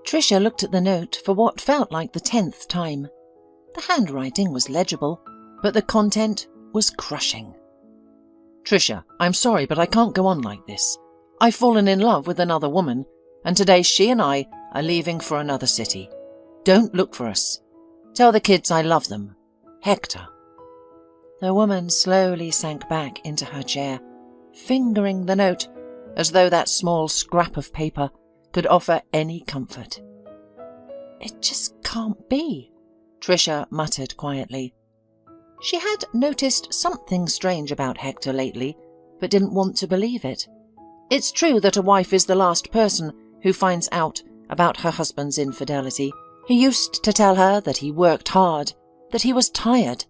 Tricia looked at the note for what felt like the 10th time. The handwriting was legible, but the content was crushing. Tricia, I'm sorry, but I can't go on like this. I've fallen in love with another woman, and today she and I are leaving for another city. Don't look for us. Tell the kids I love them. Hector. The woman slowly sank back into her chair, fingering the note as though that small scrap of paper could offer any comfort. It just can't be, Tricia muttered quietly. She had noticed something strange about Hector lately, but didn't want to believe it. It's true that a wife is the last person who finds out about her husband's infidelity. He used to tell her that he worked hard, that he was tired.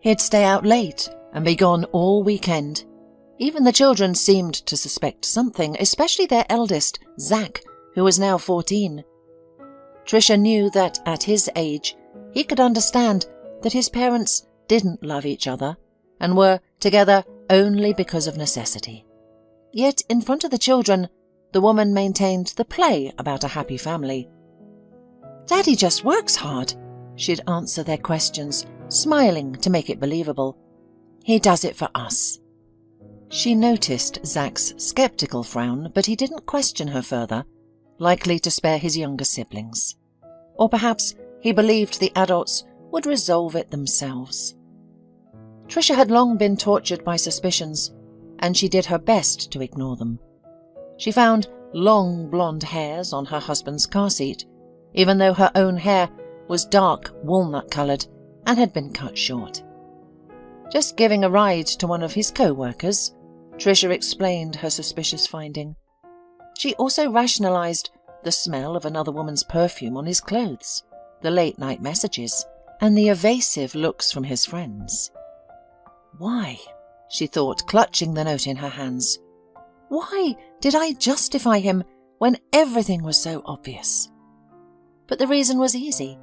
He'd stay out late and be gone all weekend. Even the children seemed to suspect something, especially their eldest, Zach, who was now 14. Tricia knew that at his age, he could understand that his parents didn't love each other and were together only because of necessity. Yet in front of the children, the woman maintained the play about a happy family. Daddy just works hard, she'd answer their questions, smiling to make it believable. He does it for us. She noticed Zach's skeptical frown, but he didn't question her further, likely to spare his younger siblings. Or perhaps he believed the adults would resolve it themselves. Tricia had long been tortured by suspicions, and she did her best to ignore them. She found long blonde hairs on her husband's car seat, even though her own hair was dark walnut-coloured and had been cut short. Just giving a ride to one of his co-workers, Tricia explained her suspicious finding. She also rationalised the smell of another woman's perfume on his clothes, the late-night messages, and the evasive looks from his friends. Why, she thought, clutching the note in her hands. Why did I justify him when everything was so obvious? But the reason was easy.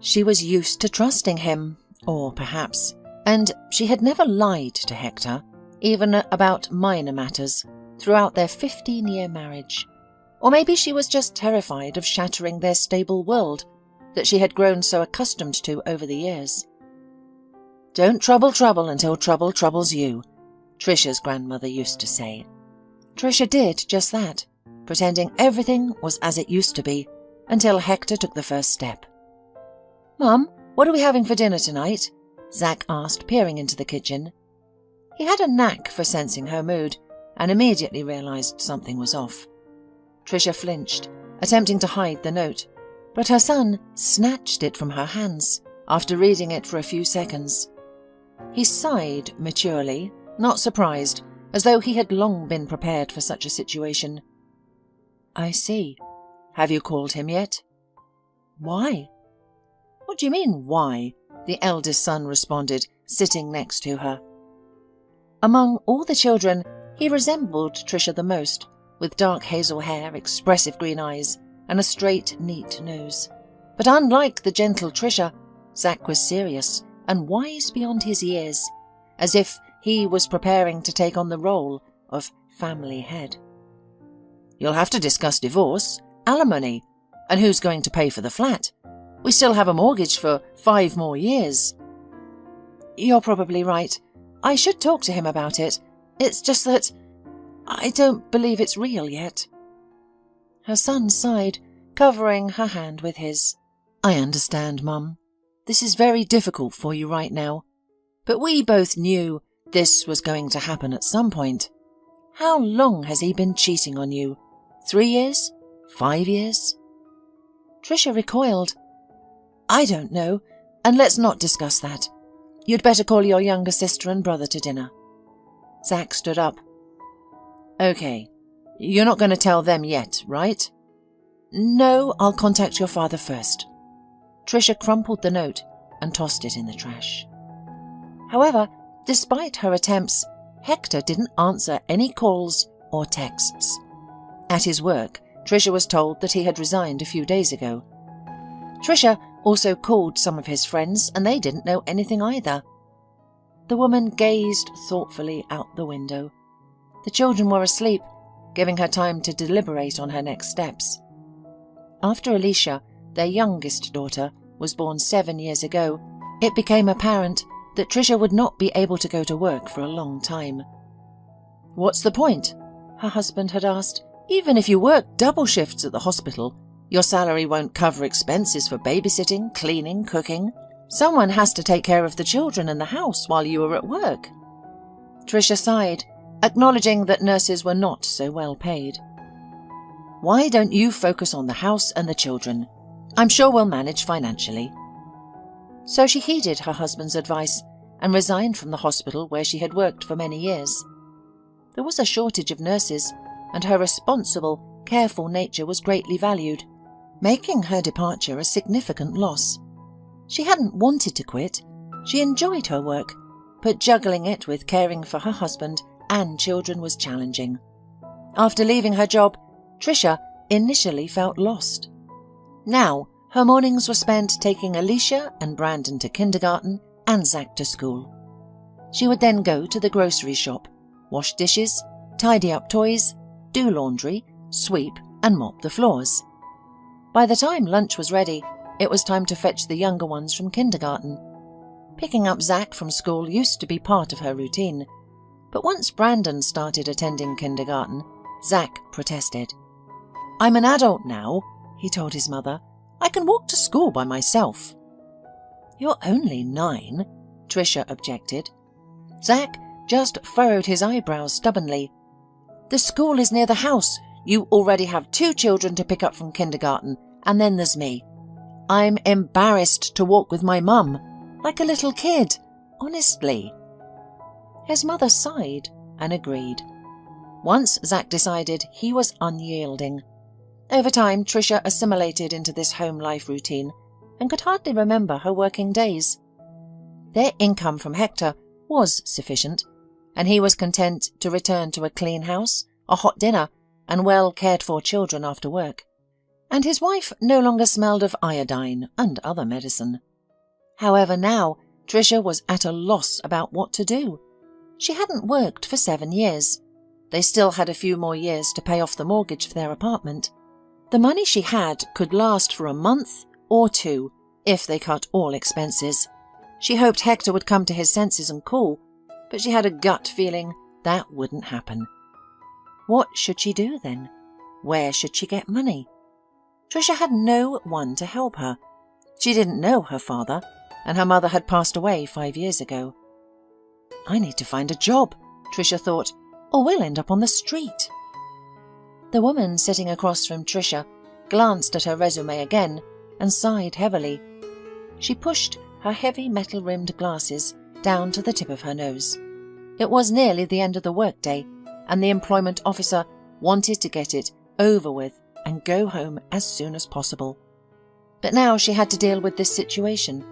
She was used to trusting him, or perhaps, and she had never lied to Hector, even about minor matters, throughout their 15-year marriage. Or maybe she was just terrified of shattering their stable world that she had grown so accustomed to over the years. Don't trouble trouble until trouble troubles you, Tricia's grandmother used to say. Tricia did just that, pretending everything was as it used to be, until Hector took the first step. Mum, what are we having for dinner tonight? Zach asked, peering into the kitchen. He had a knack for sensing her mood, and immediately realised something was off. Tricia flinched, attempting to hide the note, but her son snatched it from her hands after reading it for a few seconds. He sighed maturely, not surprised, as though he had long been prepared for such a situation. I see. Have you called him yet? Why? What do you mean, why? The eldest son responded, sitting next to her. Among all the children, he resembled Tricia the most, with dark hazel hair, expressive green eyes, and a straight, neat nose. But unlike the gentle Tricia, Zach was serious and wise beyond his years, as if he was preparing to take on the role of family head. You'll have to discuss divorce, alimony, and who's going to pay for the flat. We still have a mortgage for 5 more years. You're probably right. I should talk to him about it. It's just that I don't believe it's real yet. Her son sighed, covering her hand with his. I understand, Mum. This is very difficult for you right now. But we both knew this was going to happen at some point. How long has he been cheating on you? 3 years? 5 years? Tricia recoiled. I don't know, and let's not discuss that. You'd better call your younger sister and brother to dinner. Zach stood up. Okay, you're not going to tell them yet, right? No, I'll contact your father first. Tricia crumpled the note and tossed it in the trash. However, despite her attempts, Hector didn't answer any calls or texts. At his work, Tricia was told that he had resigned a few days ago. Tricia also called some of his friends, and they didn't know anything either. The woman gazed thoughtfully out the window. The children were asleep, giving her time to deliberate on her next steps. After Alicia, their youngest daughter, was born 7 years ago, it became apparent that Tricia would not be able to go to work for a long time. "What's the point?" her husband had asked. "Even if you work double shifts at the hospital, your salary won't cover expenses for babysitting, cleaning, cooking. Someone has to take care of the children and the house while you are at work." Tricia sighed, acknowledging that nurses were not so well paid. "Why don't you focus on the house and the children? I'm sure we'll manage financially." So she heeded her husband's advice and resigned from the hospital where she had worked for many years. There was a shortage of nurses, and her responsible, careful nature was greatly valued, making her departure a significant loss. She hadn't wanted to quit. She enjoyed her work, but juggling it with caring for her husband and children was challenging. After leaving her job, Tricia initially felt lost. Now, her mornings were spent taking Alicia and Brandon to kindergarten and Zach to school. She would then go to the grocery shop, wash dishes, tidy up toys, do laundry, sweep and mop the floors. By the time lunch was ready, it was time to fetch the younger ones from kindergarten. Picking up Zach from school used to be part of her routine, but once Brandon started attending kindergarten, Zach protested. "I'm an adult now," he told his mother. "I can walk to school by myself." "You're only 9, Tricia objected. Zach just furrowed his eyebrows stubbornly. "The school is near the house. You already have 2 children to pick up from kindergarten, and then there's me. I'm embarrassed to walk with my mum, like a little kid, honestly." His mother sighed and agreed. Once Zach decided he was unyielding. Over time, Tricia assimilated into this home life routine and could hardly remember her working days. Their income from Hector was sufficient, and he was content to return to a clean house, a hot dinner, and well cared-for children after work. And his wife no longer smelled of iodine and other medicine. However, now Tricia was at a loss about what to do. She hadn't worked for 7 years. They still had a few more years to pay off the mortgage for their apartment. The money she had could last for a month or 2 if they cut all expenses. She hoped Hector would come to his senses and call, but she had a gut feeling that wouldn't happen. What should she do then? Where should she get money? Tricia had no one to help her. She didn't know her father, and her mother had passed away 5 years ago. "I need to find a job," Tricia thought, "or we'll end up on the street." The woman sitting across from Tricia glanced at her resume again and sighed heavily. She pushed her heavy metal-rimmed glasses down to the tip of her nose. It was nearly the end of the workday, and the employment officer wanted to get it over with and go home as soon as possible. But now she had to deal with this situation.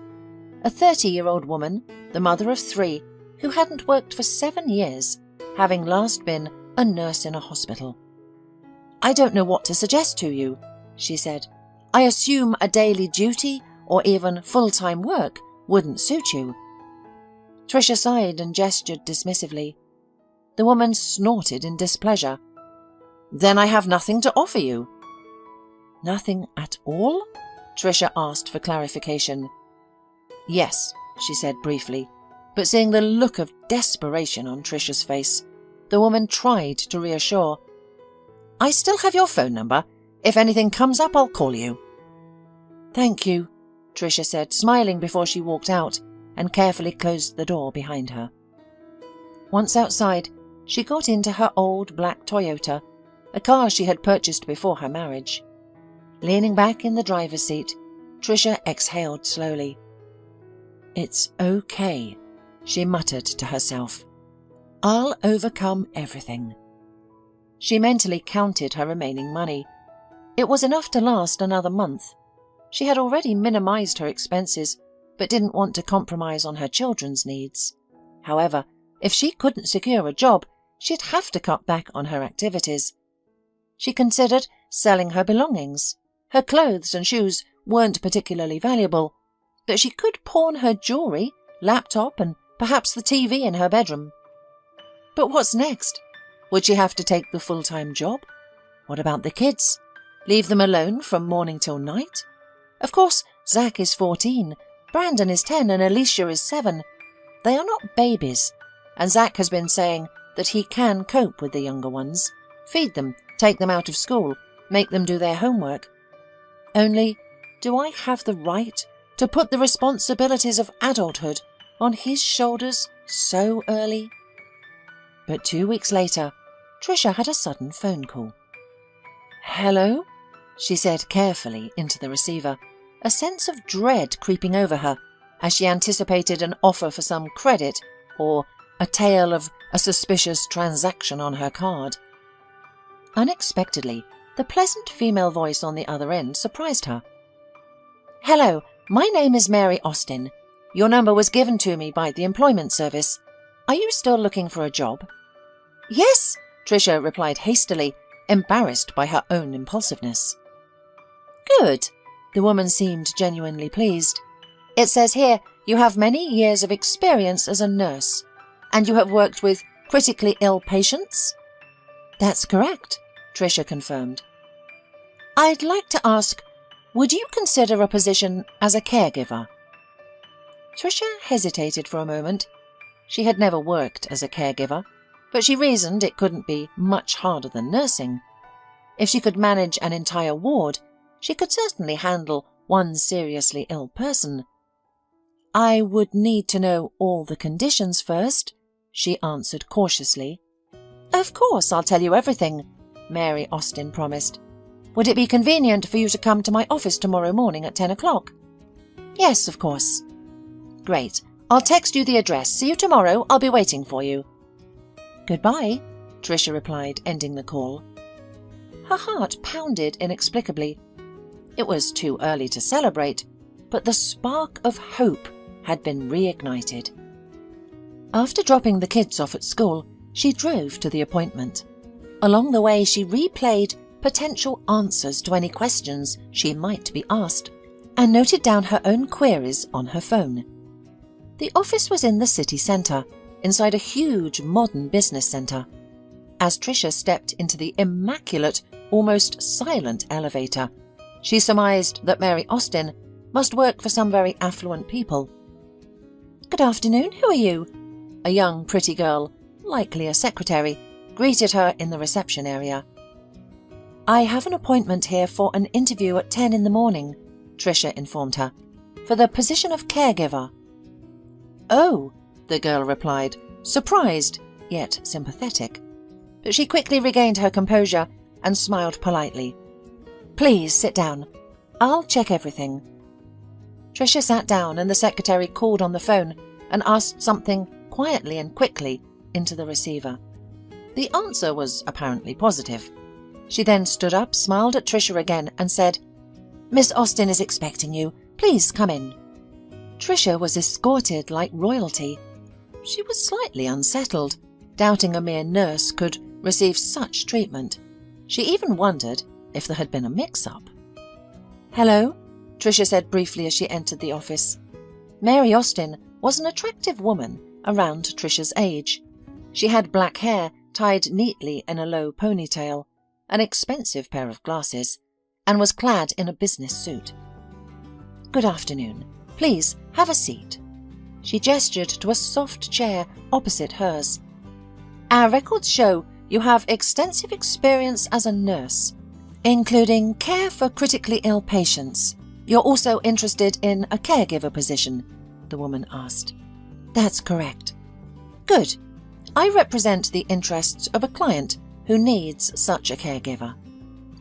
A 30-year-old woman, the mother of 3, who hadn't worked for 7 years, having last been a nurse in a hospital. "I don't know what to suggest to you," she said. "I assume a daily duty or even full-time work wouldn't suit you." Tricia sighed and gestured dismissively. The woman snorted in displeasure. "Then I have nothing to offer you." "Nothing at all?" Tricia asked for clarification. "Yes," she said briefly, but seeing the look of desperation on Tricia's face, the woman tried to reassure. "I still have your phone number. If anything comes up, I'll call you." "Thank you," Tricia said, smiling before she walked out and carefully closed the door behind her. Once outside, she got into her old black Toyota, a car she had purchased before her marriage. Leaning back in the driver's seat, Tricia exhaled slowly. "It's okay," she muttered to herself. "I'll overcome everything." She mentally counted her remaining money. It was enough to last another month. She had already minimized her expenses, but didn't want to compromise on her children's needs. However, if she couldn't secure a job, she'd have to cut back on her activities. She considered selling her belongings. Her clothes and shoes weren't particularly valuable, but she could pawn her jewelry, laptop, and perhaps the TV in her bedroom. But what's next? Would she have to take the full-time job? What about the kids? Leave them alone from morning till night? Of course, Zach is 14, Brandon is 10 and Alicia is 7. They are not babies, and Zach has been saying that he can cope with the younger ones. Feed them, take them out of school, make them do their homework. Only, do I have the right to put the responsibilities of adulthood on his shoulders so early? But 2 weeks later, Tricia had a sudden phone call. "Hello?" she said carefully into the receiver, a sense of dread creeping over her as she anticipated an offer for some credit or a tale of a suspicious transaction on her card. Unexpectedly, the pleasant female voice on the other end surprised her. "Hello, my name is Mary Austin. Your number was given to me by the employment service. Are you still looking for a job?" "Yes," Tricia replied hastily, embarrassed by her own impulsiveness. "Good." The woman seemed genuinely pleased. "It says here you have many years of experience as a nurse, and you have worked with critically ill patients?" "That's correct," Tricia confirmed. "I'd like to ask, would you consider a position as a caregiver?" Tricia hesitated for a moment. She had never worked as a caregiver, but she reasoned it couldn't be much harder than nursing. If she could manage an entire ward, she could certainly handle one seriously ill person. "I would need to know all the conditions first," she answered cautiously. "Of course, I'll tell you everything," Mary Austin promised. "Would it be convenient for you to come to my office tomorrow morning at 10 o'clock? "Yes, of course." "Great. I'll text you the address. See you tomorrow. I'll be waiting for you." "Goodbye," Tricia replied, ending the call. Her heart pounded inexplicably. It was too early to celebrate, but the spark of hope had been reignited. After dropping the kids off at school, she drove to the appointment. Along the way, she replayed potential answers to any questions she might be asked and noted down her own queries on her phone. The office was in the city centre, inside a huge modern business centre. As Tricia stepped into the immaculate, almost silent elevator, she surmised that Mary Austin must work for some very affluent people. "Good afternoon, who are you?" A young, pretty girl, likely a secretary, greeted her in the reception area. "I have an appointment here for an interview at 10 in the morning," Tricia informed her, "for the position of caregiver." "Oh," the girl replied, surprised yet sympathetic. But she quickly regained her composure and smiled politely. "Please sit down. I'll check everything." Tricia sat down and the secretary called on the phone and asked something quietly and quickly into the receiver. The answer was apparently positive. She then stood up, smiled at Tricia again and said, "Miss Austin is expecting you. Please come in." Tricia was escorted like royalty. She was slightly unsettled, doubting a mere nurse could receive such treatment. She even wondered if there had been a mix-up. "Hello," Tricia said briefly as she entered the office. Mary Austin was an attractive woman around Tricia's age. She had black hair tied neatly in a low ponytail, an expensive pair of glasses, and was clad in a business suit. "Good afternoon. Please have a seat." She gestured to a soft chair opposite hers. "Our records show you have extensive experience as a nurse, including care for critically ill patients. You're also interested in a caregiver position?" the woman asked. "That's correct." "Good. I represent the interests of a client who needs such a caregiver.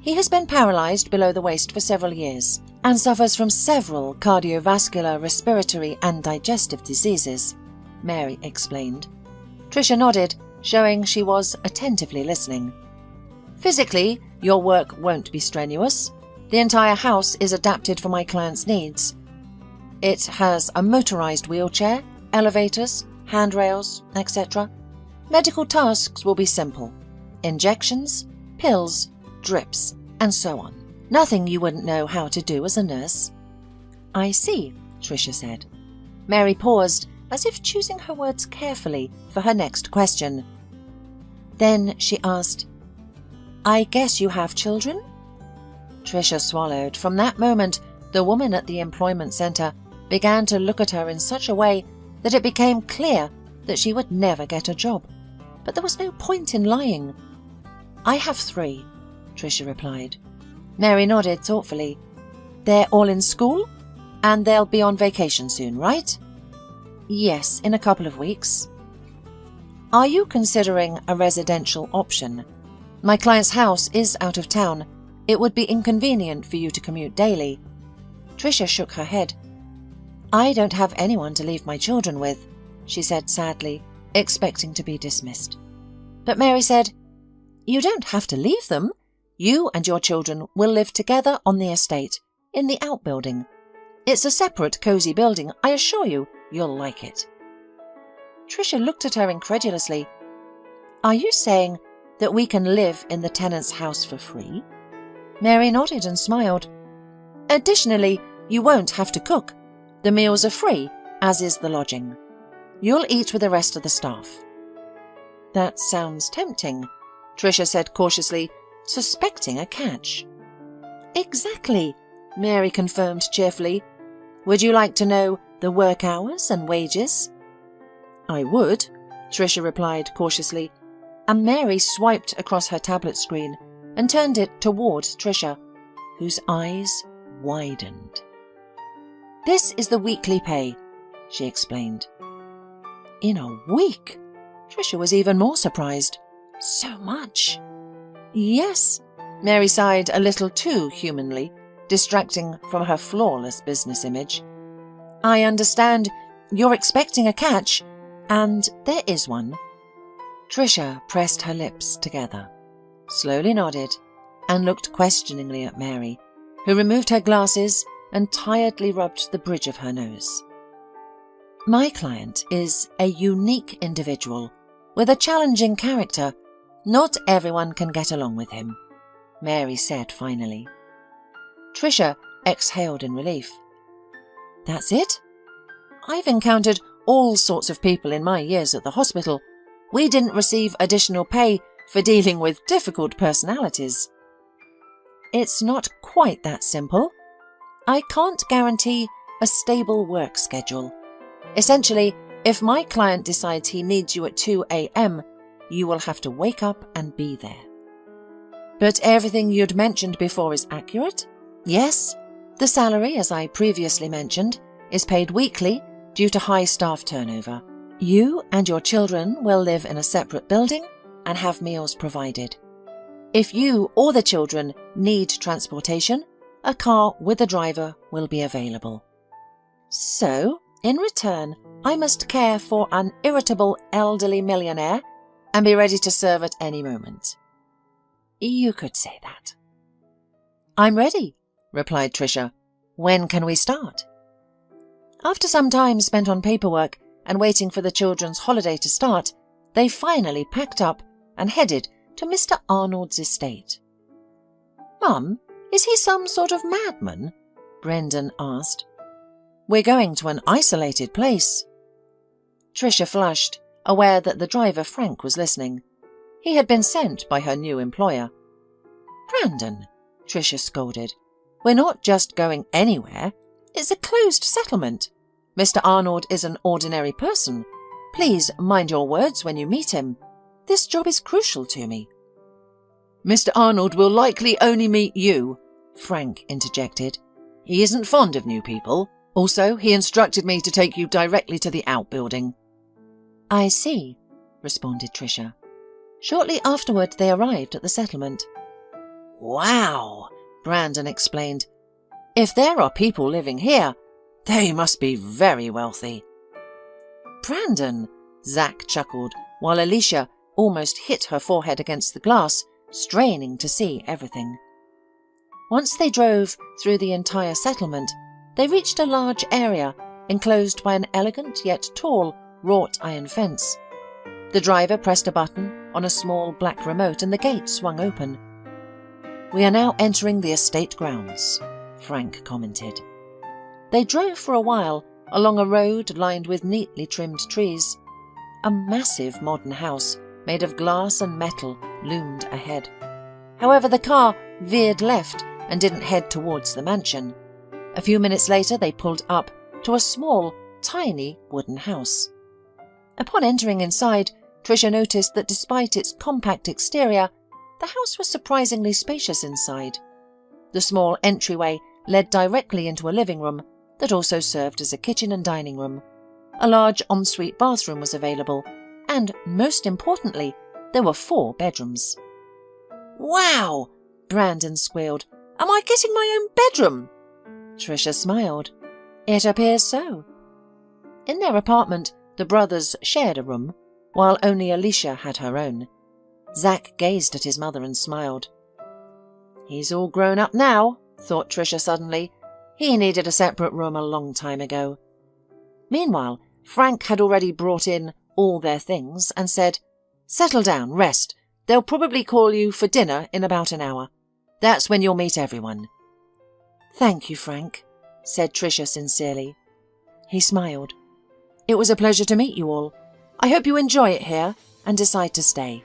He has been paralyzed below the waist for several years and suffers from several cardiovascular, respiratory and digestive diseases," Mary explained. Tricia nodded, showing she was attentively listening. "Physically, your work won't be strenuous. The entire house is adapted for my client's needs. It has a motorized wheelchair, elevators, handrails, etc. Medical tasks will be simple. Injections, pills, drips, and so on. Nothing you wouldn't know how to do as a nurse." "I see," Tricia said. Mary paused, as if choosing her words carefully for her next question. Then she asked, "I guess you have children?" Tricia swallowed. From that moment, the woman at the employment centre began to look at her in such a way that it became clear that she would never get a job. But there was no point in lying. "I have 3, Tricia replied. Mary nodded thoughtfully. "They're all in school? And they'll be on vacation soon, right?" "Yes, in a couple of weeks." "Are you considering a residential option? My client's house is out of town. It would be inconvenient for you to commute daily." Tricia shook her head. "I don't have anyone to leave my children with," she said sadly, expecting to be dismissed. But Mary said, "You don't have to leave them. You and your children will live together on the estate, in the outbuilding. It's a separate, cosy building. I assure you, you'll like it." Tricia looked at her incredulously. "Are you saying that we can live in the tenant's house for free?" Mary nodded and smiled. "Additionally, you won't have to cook. The meals are free, as is the lodging. You'll eat with the rest of the staff." "That sounds tempting," Tricia said cautiously, suspecting a catch. "Exactly," Mary confirmed cheerfully. "Would you like to know the work hours and wages?" "I would," Tricia replied cautiously, and Mary swiped across her tablet screen and turned it toward Tricia, whose eyes widened. "This is the weekly pay," she explained. "In a week?" Tricia was even more surprised. "So much?" "Yes," Mary sighed a little too humanly, distracting from her flawless business image. "I understand you're expecting a catch, and there is one." Tricia pressed her lips together, slowly nodded, and looked questioningly at Mary, who removed her glasses and tiredly rubbed the bridge of her nose. "My client is a unique individual with a challenging character. Not everyone can get along with him," Mary said finally. Tricia exhaled in relief. "That's it? I've encountered all sorts of people in my years at the hospital. We didn't receive additional pay for dealing with difficult personalities." "It's not quite that simple. I can't guarantee a stable work schedule. Essentially, if my client decides he needs you at 2 a.m., you will have to wake up and be there." "But everything you'd mentioned before is accurate?" "Yes. The salary, as I previously mentioned, is paid weekly due to high staff turnover. You and your children will live in a separate building and have meals provided. If you or the children need transportation, a car with a driver will be available. So, in return, I must care for an irritable elderly millionaire and be ready to serve at any moment." "You could say that." "I'm ready," replied Tricia. "When can we start?" After some time spent on paperwork and waiting for the children's holiday to start, they finally packed up and headed to Mr. Arnold's estate. "Mum, is he some sort of madman?" Brendan asked. "We're going to an isolated place." Tricia flushed, aware that the driver Frank was listening. He had been sent by her new employer. "Brandon," Tricia scolded, "we're not just going anywhere. It's a closed settlement. Mr. Arnold is an ordinary person. Please mind your words when you meet him. This job is crucial to me." "Mr. Arnold will likely only meet you," Frank interjected. "He isn't fond of new people. Also, he instructed me to take you directly to the outbuilding." "I see," responded Tricia. Shortly afterward, they arrived at the settlement. "Wow," Brandon explained. "If there are people living here, they must be very wealthy." "Brandon," Zach chuckled, while Alicia almost hit her forehead against the glass, straining to see everything. Once they drove through the entire settlement, they reached a large area enclosed by an elegant yet tall wrought iron fence. The driver pressed a button on a small black remote and the gate swung open. "We are now entering the estate grounds," Frank commented. They drove for a while along a road lined with neatly trimmed trees. A massive modern house made of glass and metal loomed ahead. However, the car veered left and didn't head towards the mansion. A few minutes later, they pulled up to a small, tiny wooden house. Upon entering inside, Tricia noticed that despite its compact exterior, the house was surprisingly spacious inside. The small entryway led directly into a living room that also served as a kitchen and dining room. A large ensuite bathroom was available, and, most importantly, there were 4 bedrooms. "Wow!" Brandon squealed. "Am I getting my own bedroom?" Tricia smiled. "It appears so." In their apartment, the brothers shared a room, while only Alicia had her own. Zach gazed at his mother and smiled. "He's all grown up now," thought Tricia suddenly. "He needed a separate room a long time ago." Meanwhile, Frank had already brought in all their things and said, "Settle down, rest. They'll probably call you for dinner in about an hour. That's when you'll meet everyone." "Thank you, Frank," said Tricia sincerely. He smiled. "It was a pleasure to meet you all. I hope you enjoy it here and decide to stay."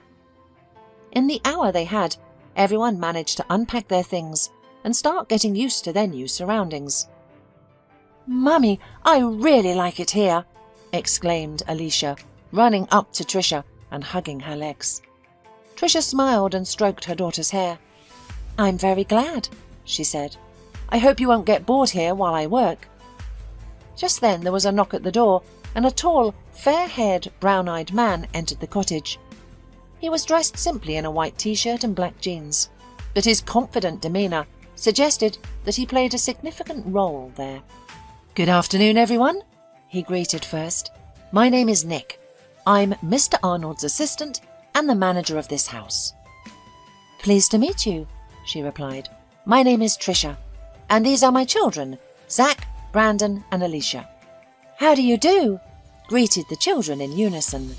In the hour they had, everyone managed to unpack their things and start getting used to their new surroundings. "Mummy, I really like it here," exclaimed Alicia, running up to Tricia and hugging her legs. Tricia smiled and stroked her daughter's hair. "I'm very glad," she said. "I hope you won't get bored here while I work." Just then there was a knock at the door, and a tall, fair-haired, brown-eyed man entered the cottage. He was dressed simply in a white t-shirt and black jeans, but his confident demeanour suggested that he played a significant role there. "Good afternoon, everyone," he greeted first. "My name is Nick. I'm Mr. Arnold's assistant and the manager of this house." "Pleased to meet you," she replied. "My name is Tricia, and these are my children, Zach, Brandon, and Alicia." "How do you do?" greeted the children in unison.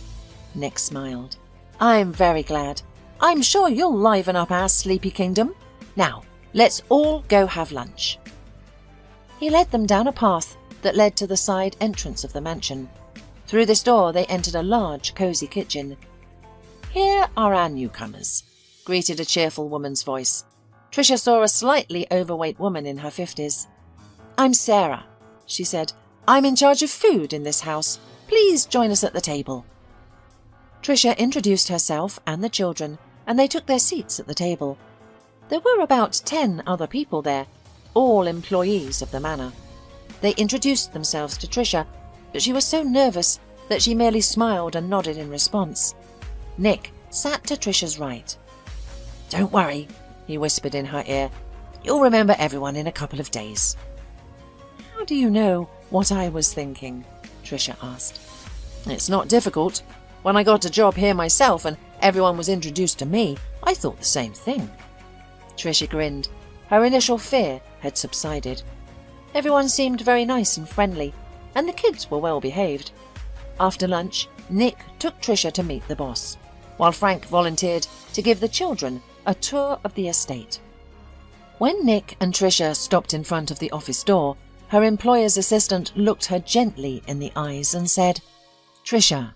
Nick smiled. "I'm very glad. I'm sure you'll liven up our sleepy kingdom. Now, let's all go have lunch." He led them down a path that led to the side entrance of the mansion. Through this door they entered a large, cosy kitchen. "Here are our newcomers," greeted a cheerful woman's voice. Tricia saw a slightly overweight woman in her 50s. "I'm Sarah," she said. "I'm in charge of food in this house. Please join us at the table." Tricia introduced herself and the children, and they took their seats at the table. There were about 10 other people there, all employees of the manor. They introduced themselves to Tricia, but she was so nervous that she merely smiled and nodded in response. Nick sat to Tricia's right. "Don't worry," he whispered in her ear. "You'll remember everyone in a couple of days." "How do you know what I was thinking?" Tricia asked. "It's not difficult. When I got a job here myself and everyone was introduced to me, I thought the same thing." Tricia grinned. Her initial fear had subsided. Everyone seemed very nice and friendly, and the kids were well behaved. After lunch, Nick took Tricia to meet the boss, while Frank volunteered to give the children a tour of the estate. When Nick and Tricia stopped in front of the office door, her employer's assistant looked her gently in the eyes and said, "Tricia,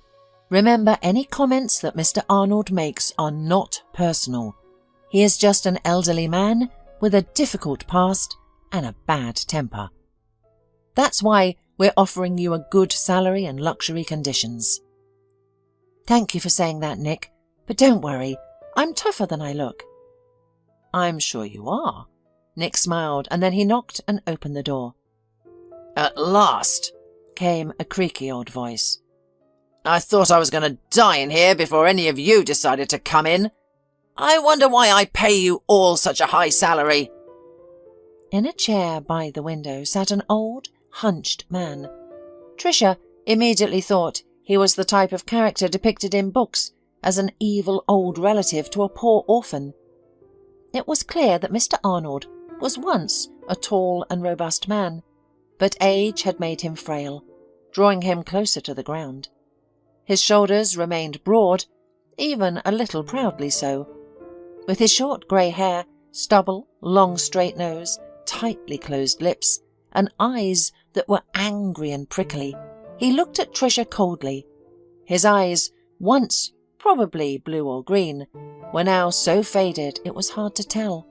remember any comments that Mr. Arnold makes are not personal. He is just an elderly man with a difficult past and a bad temper. That's why we're offering you a good salary and luxury conditions." "Thank you for saying that, Nick, but don't worry, I'm tougher than I look." "I'm sure you are." Nick smiled, and then he knocked and opened the door. "At last," came a creaky old voice. "I thought I was going to die in here before any of you decided to come in. I wonder why I pay you all such a high salary." In a chair by the window sat an old, hunched man. Tricia immediately thought he was the type of character depicted in books as an evil old relative to a poor orphan. It was clear that Mr. Arnold was once a tall and robust man, but age had made him frail, drawing him closer to the ground. His shoulders remained broad, even a little proudly so. With his short grey hair, stubble, long straight nose, tightly closed lips, and eyes that were angry and prickly, he looked at Tricia coldly. His eyes, once probably blue or green, were now so faded it was hard to tell.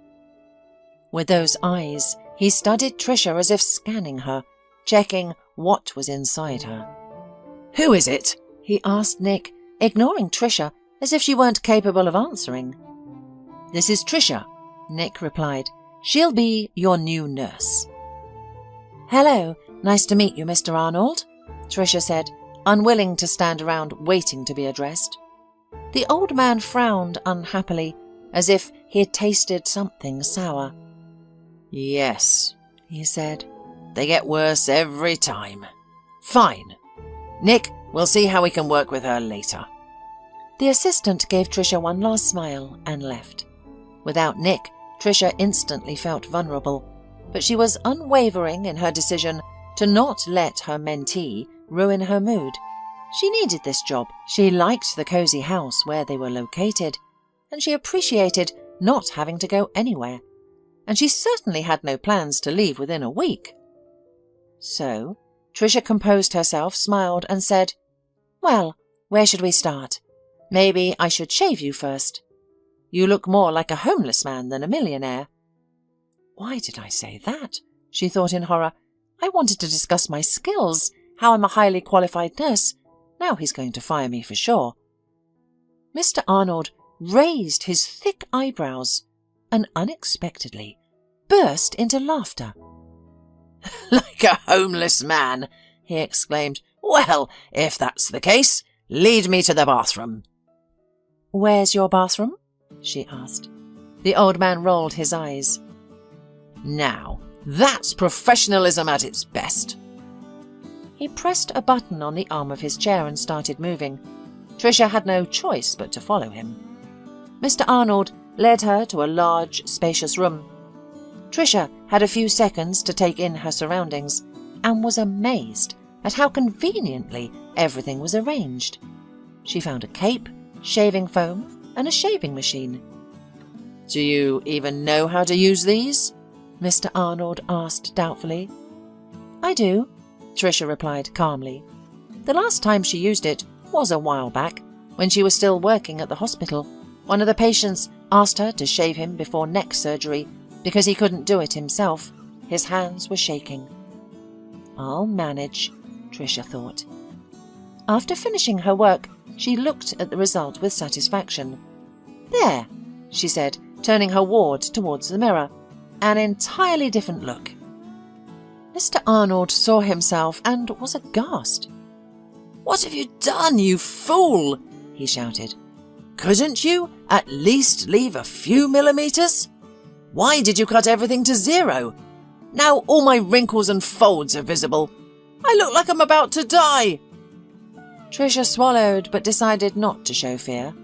With those eyes, he studied Trisha as if scanning her, checking what was inside her. "Who is it?" he asked Nick, ignoring Trisha as if she weren't capable of answering. "This is Trisha," Nick replied. "She'll be your new nurse." "Hello, nice to meet you, Mr. Arnold," Trisha said, unwilling to stand around waiting to be addressed. The old man frowned unhappily, as if he had tasted something sour. "Yes," he said. "They get worse every time. Fine. Nick, we'll see how we can work with her later." The assistant gave Trisha one last smile and left. Without Nick, Trisha instantly felt vulnerable, but she was unwavering in her decision to not let her mentee ruin her mood. She needed this job. She liked the cozy house where they were located, and she appreciated not having to go anywhere. And she certainly had no plans to leave within a week. So, Trisha composed herself, smiled, and said, "Well, where should we start? Maybe I should shave you first. You look more like a homeless man than a millionaire." Why did I say that? She thought in horror. I wanted to discuss my skills, how I'm a highly qualified nurse. Now he's going to fire me for sure. Mr. Arnold raised his thick eyebrows and unexpectedly burst into laughter. "Like a homeless man," he exclaimed. "Well, if that's the case, lead me to the bathroom." "Where's your bathroom?" she asked. The old man rolled his eyes. "Now, that's professionalism at its best." He pressed a button on the arm of his chair and started moving. Trisha had no choice but to follow him. Mr. Arnold led her to a large, spacious room. Trisha had a few seconds to take in her surroundings and was amazed at how conveniently everything was arranged. She found a cape, shaving foam, and a shaving machine. "Do you even know how to use these?" Mr. Arnold asked doubtfully. "I do," Trisha replied calmly. "The last time she used it was a while back, when she was still working at the hospital. One of the patients asked her to shave him before neck surgery because he couldn't do it himself. His hands were shaking." "I'll manage," Trisha thought. After finishing her work, she looked at the result with satisfaction. "There," she said, turning her ward towards the mirror. "An entirely different look." Mr. Arnold saw himself and was aghast. "What have you done, you fool?" he shouted. "Couldn't you at least leave a few millimeters? Why did you cut everything to 0? Now all my wrinkles and folds are visible. I look like I'm about to die." Trisha swallowed but decided not to show fear.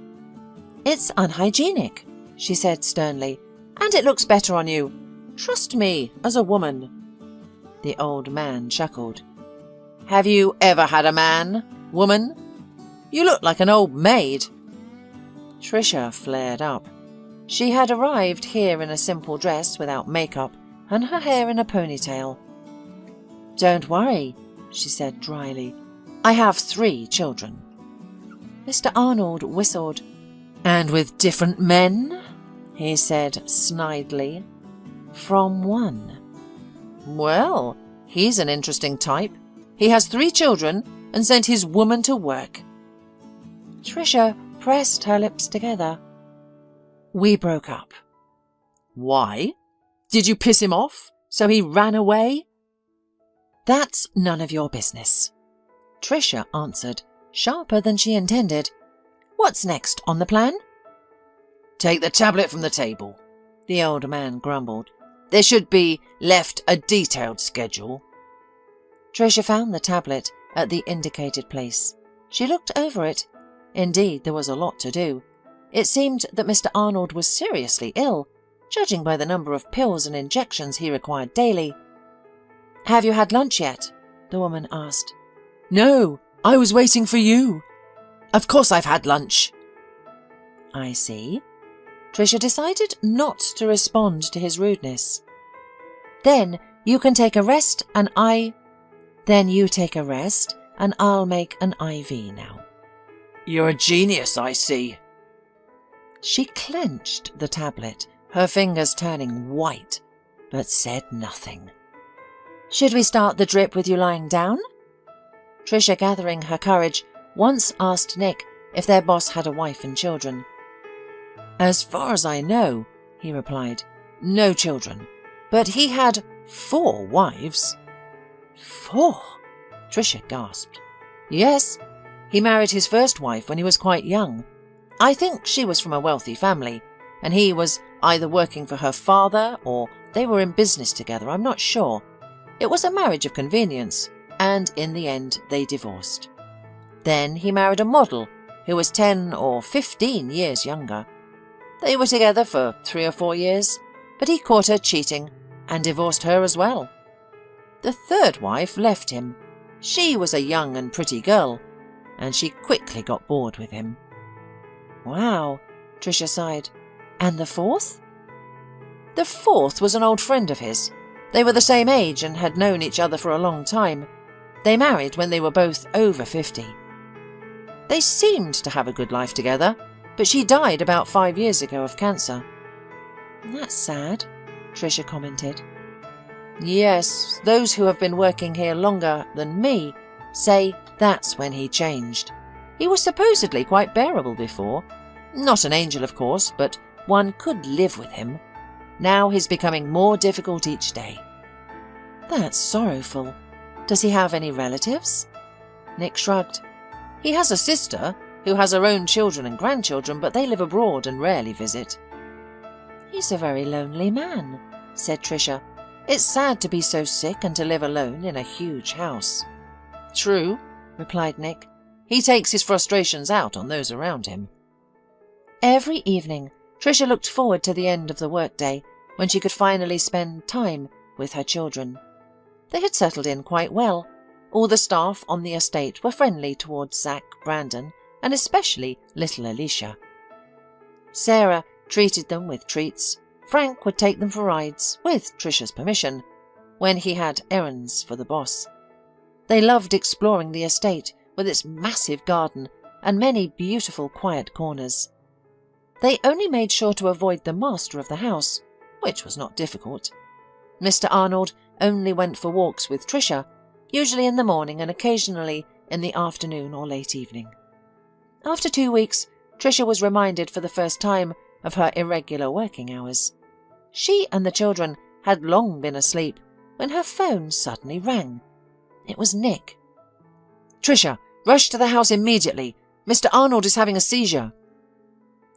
"It's unhygienic," she said sternly, "and it looks better on you. Trust me as a woman." The old man chuckled. "Have you ever had a man, woman? You look like an old maid." Trisha flared up. She had arrived here in a simple dress without makeup and her hair in a ponytail. "Don't worry," she said dryly. "I have 3 children." Mr. Arnold whistled. "And with different men?" he said snidely. "From one." "Well, he's an interesting type. He has 3 children and sent his woman to work." Trisha pressed her lips together. "We broke up." "Why? Did you piss him off, so he ran away?" "That's none of your business," Trisha answered, sharper than she intended. "What's next on the plan?" "Take the tablet from the table," the old man grumbled. "There should be left a detailed schedule." Trisha found the tablet at the indicated place. She looked over it. Indeed, there was a lot to do. It seemed that Mr. Arnold was seriously ill, judging by the number of pills and injections he required daily. "Have you had lunch yet?" the woman asked. "No, I was waiting for you. Of course I've had lunch." "I see." Trisha decided not to respond to his rudeness. "Then you can take a rest and Then you take a rest and I'll make an IV now." "You're a genius, I see." She clenched the tablet, her fingers turning white. but said nothing. "Should we start the drip with you lying down?" Tricia, gathering her courage, once asked Nick if their boss had a wife and children. "As far as I know," he replied, "no children. But he had 4 wives." 4? Tricia gasped. "Yes, he married his first wife when he was quite young. I think she was from a wealthy family, and he was either working for her father or they were in business together, I'm not sure. It was a marriage of convenience, and in the end they divorced. Then he married a model who was 10 or 15 years younger. They were together for 3 or 4 years, but he caught her cheating and divorced her as well. The third wife left him. She was a young and pretty girl, and she quickly got bored with him." "Wow," Tricia sighed. "And the fourth?" "The fourth was an old friend of his. They were the same age and had known each other for a long time. They married when they were both over 50. They seemed to have a good life together, but she died about 5 years ago of cancer." "That's sad," Tricia commented. "Yes, those who have been working here longer than me say that's when he changed. He was supposedly quite bearable before. Not an angel, of course, but one could live with him. Now he's becoming more difficult each day." "That's sorrowful. Does he have any relatives?" Nick shrugged. "He has a sister who has her own children and grandchildren, but they live abroad and rarely visit." "He's a very lonely man," said Tricia. "It's sad to be so sick and to live alone in a huge house." "True," replied Nick. "He takes his frustrations out on those around him." Every evening, Tricia looked forward to the end of the workday, when she could finally spend time with her children. They had settled in quite well. All the staff on the estate were friendly towards Zach, Brandon, and especially little Alicia. Sarah treated them with treats. Frank would take them for rides, with Tricia's permission, when he had errands for the boss. They loved exploring the estate with its massive garden and many beautiful quiet corners. They only made sure to avoid the master of the house, which was not difficult. Mr. Arnold only went for walks with Tricia, usually in the morning and occasionally in the afternoon or late evening. After 2 weeks, Tricia was reminded for the first time of her irregular working hours. She and the children had long been asleep when her phone suddenly rang. It was Nick. "Tricia, rush to the house immediately. Mr. Arnold is having a seizure."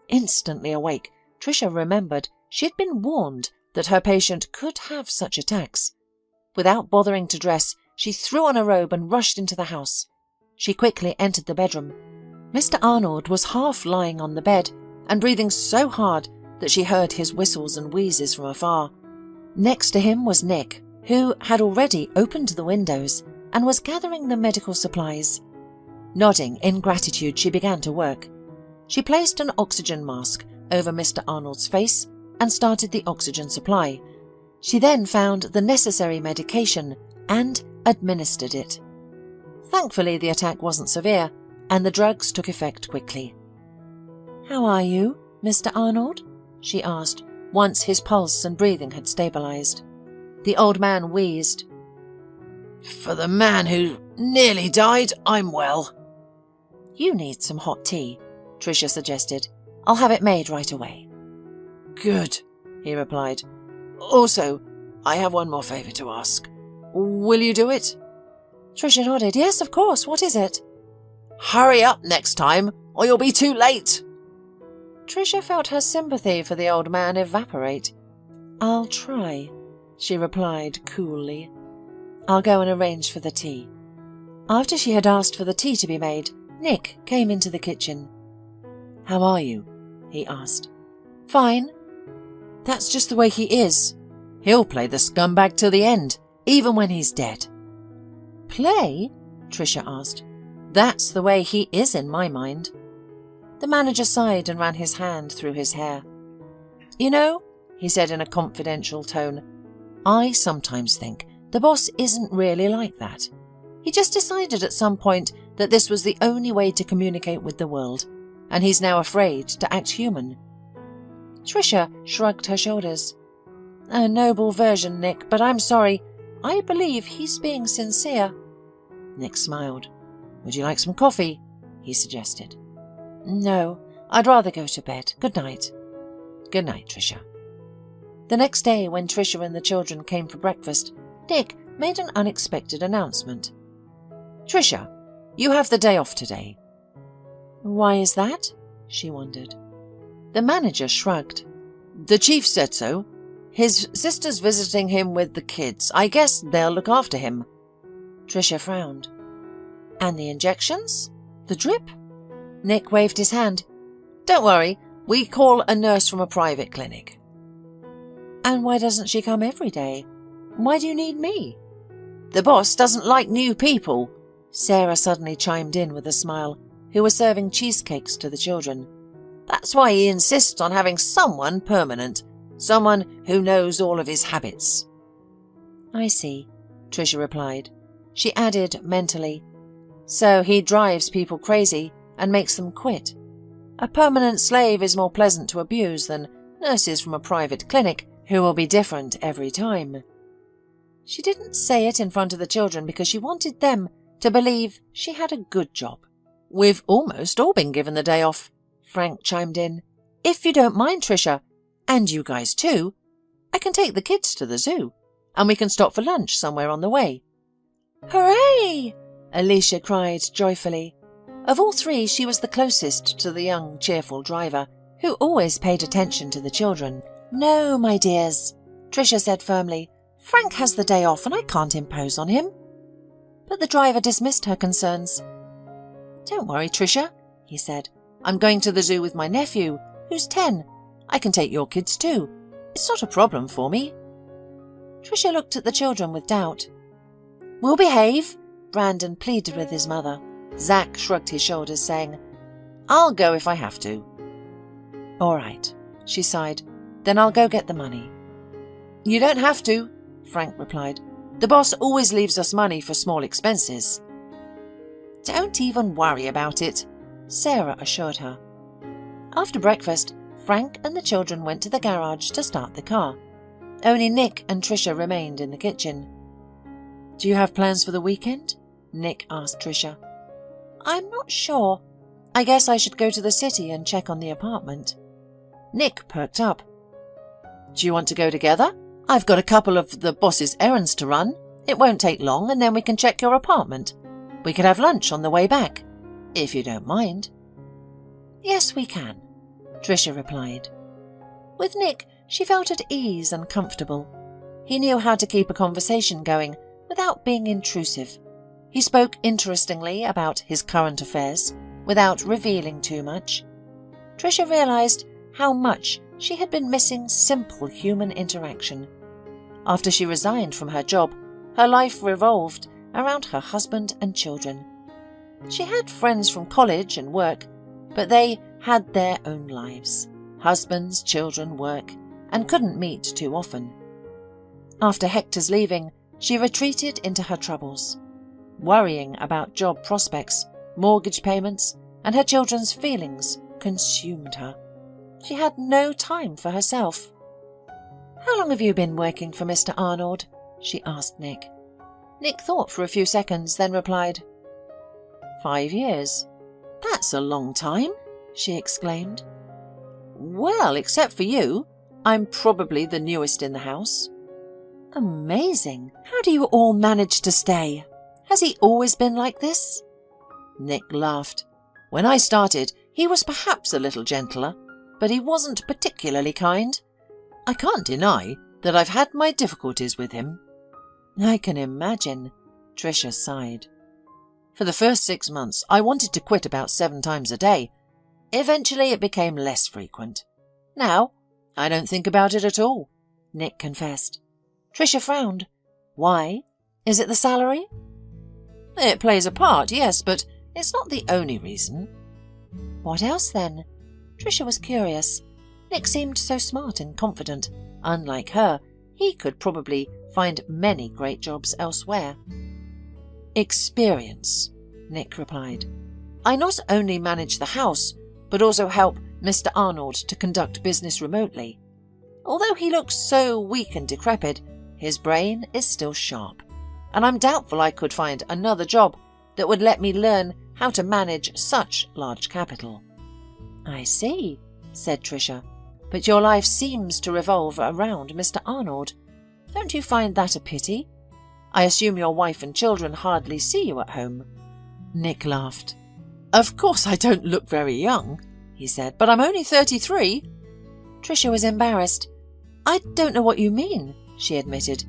Instantly awake, Tricia remembered she had been warned that her patient could have such attacks. Without bothering to dress, she threw on a robe and rushed into the house. She quickly entered the bedroom. Mr. Arnold was half lying on the bed and breathing so hard that she heard his whistles and wheezes from afar. Next to him was Nick, who had already opened the windows and was gathering the medical supplies. Nodding in gratitude, she began to work. She placed an oxygen mask over Mr. Arnold's face and started the oxygen supply. She then found the necessary medication and administered it. Thankfully, the attack wasn't severe, and the drugs took effect quickly. "How are you, Mr. Arnold?" she asked, once his pulse and breathing had stabilized. The old man wheezed. "For the man who nearly died, I'm well." "You need some hot tea," Tricia suggested. "I'll have it made right away." "Good," he replied. "Also, I have one more favour to ask. Will you do it?" Tricia nodded. "Yes, of course. What is it?" "Hurry up next time, or you'll be too late." Tricia felt her sympathy for the old man evaporate. "I'll try," she replied coolly. "I'll go and arrange for the tea." After she had asked for the tea to be made, Nick came into the kitchen. "How are you?" he asked. "Fine." "That's just the way he is. He'll play the scumbag till the end, even when he's dead." "Play?" Tricia asked. "That's the way he is in my mind." The manager sighed and ran his hand through his hair. "You know," he said in a confidential tone, "I sometimes think the boss isn't really like that. He just decided at some point that this was the only way to communicate with the world, and he's now afraid to act human." Tricia shrugged her shoulders. A noble version, Nick, but I'm sorry. I believe he's being sincere. Nick smiled. Would you like some coffee? He suggested. No, I'd rather go to bed. Good night. Good night, Tricia. The next day, when Tricia and the children came for breakfast, Nick made an unexpected announcement. Tricia, you have the day off today. Why is that? She wondered. The manager shrugged. The chief said so. His sister's visiting him with the kids. I guess they'll look after him. Tricia frowned. And the injections? The drip? Nick waved his hand. Don't worry, we call a nurse from a private clinic. And why doesn't she come every day? Why do you need me? The boss doesn't like new people, Sarah suddenly chimed in with a smile, who was serving cheesecakes to the children. That's why he insists on having someone permanent, someone who knows all of his habits. I see, Tricia replied. She added mentally, so he drives people crazy and makes them quit. A permanent slave is more pleasant to abuse than nurses from a private clinic who will be different every time. She didn't say it in front of the children because she wanted them to believe she had a good job. We've almost all been given the day off, Frank chimed in. If you don't mind, Tricia, and you guys too, I can take the kids to the zoo, and we can stop for lunch somewhere on the way. Hooray! Alicia cried joyfully. Of all three, she was the closest to the young, cheerful driver, who always paid attention to the children. No, my dears, Tricia said firmly. Frank has the day off and I can't impose on him. But the driver dismissed her concerns. Don't worry, Tricia, he said. I'm going to the zoo with my nephew, who's 10. I can take your kids too. It's not a problem for me. Tricia looked at the children with doubt. We'll behave, Brandon pleaded with his mother. Zach shrugged his shoulders, saying, I'll go if I have to. All right, she sighed. Then I'll go get the money. You don't have to, Frank replied. The boss always leaves us money for small expenses. Don't even worry about it, Sarah assured her. After breakfast, Frank and the children went to the garage to start the car. Only Nick and Tricia remained in the kitchen. Do you have plans for the weekend? Nick asked Tricia. I'm not sure. I guess I should go to the city and check on the apartment. Nick perked up. Do you want to go together? I've got a couple of the boss's errands to run. It won't take long and then we can check your apartment. We could have lunch on the way back, if you don't mind. Yes, we can, Tricia replied. With Nick, she felt at ease and comfortable. He knew how to keep a conversation going without being intrusive. He spoke interestingly about his current affairs without revealing too much. Tricia realized how much she had been missing simple human interaction. After she resigned from her job, her life revolved around her husband and children. She had friends from college and work, but they had their own lives, husbands, children, work, and couldn't meet too often. After Hector's leaving, she retreated into her troubles. Worrying about job prospects, mortgage payments, and her children's feelings consumed her. She had no time for herself. How long have you been working for Mr. Arnold? She asked Nick. Nick thought for a few seconds, then replied, 5 years. That's a long time, she exclaimed. Well, except for you, I'm probably the newest in the house. Amazing. How do you all manage to stay? Has he always been like this? Nick laughed. When I started, he was perhaps a little gentler, but he wasn't particularly kind. I can't deny that I've had my difficulties with him. I can imagine, Tricia sighed. For the first 6 months, I wanted to quit about 7 times a day. Eventually, it became less frequent. Now, I don't think about it at all, Nick confessed. Tricia frowned. Why? Is it the salary? It plays a part, yes, but it's not the only reason. What else, then? Tricia was curious. Nick seemed so smart and confident. Unlike her, he could probably find many great jobs elsewhere. Experience, Nick replied. I not only manage the house, but also help Mr. Arnold to conduct business remotely. Although he looks so weak and decrepit, his brain is still sharp, and I'm doubtful I could find another job that would let me learn how to manage such large capital." "I see," said Tricia, "but your life seems to revolve around Mr. Arnold. Don't you find that a pity? I assume your wife and children hardly see you at home." Nick laughed. "Of course I don't look very young," he said, "but I'm only 33. Tricia was embarrassed. "I don't know what you mean," she admitted.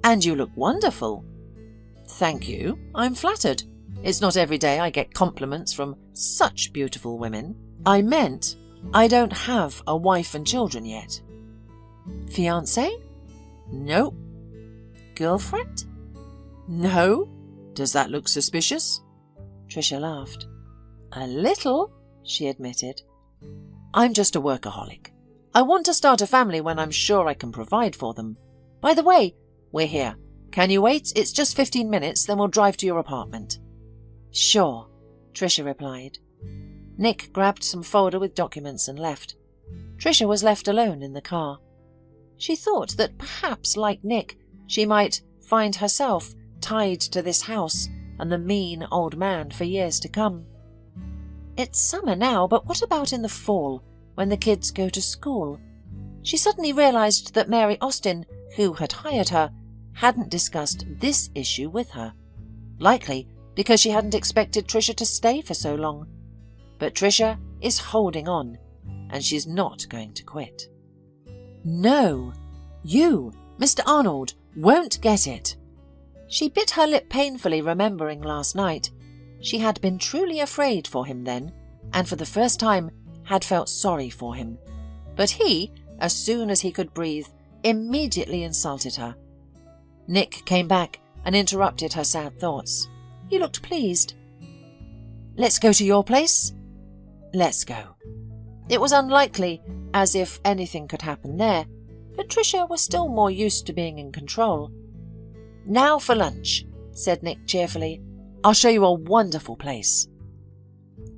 "And you look wonderful." "Thank you. I'm flattered. It's not every day I get compliments from such beautiful women. I meant I don't have a wife and children yet." "Fiancé?" "No." "Girlfriend?" "No. Does that look suspicious?" Tricia laughed. "A little," she admitted. "I'm just a workaholic. I want to start a family when I'm sure I can provide for them. By the way, we're here. Can you wait? It's just 15 minutes, then we'll drive to your apartment." "Sure," Tricia replied. Nick grabbed some folder with documents and left. Tricia was left alone in the car. She thought that perhaps, like Nick, she might find herself tied to this house and the mean old man for years to come. It's summer now, but what about in the fall, when the kids go to school? She suddenly realized that Mary Austin, who had hired her, hadn't discussed this issue with her. Likely because she hadn't expected Tricia to stay for so long. But Tricia is holding on, and she's not going to quit. "No, you, Mr. Arnold, won't get it." She bit her lip painfully, remembering last night. She had been truly afraid for him then, and for the first time had felt sorry for him. But he, as soon as he could breathe, immediately insulted her. Nick came back and interrupted her sad thoughts. He looked pleased. "Let's go to your place?" "Let's go." It was unlikely, as if anything could happen there, but Tricia was still more used to being in control. "Now for lunch," said Nick cheerfully. "I'll show you a wonderful place."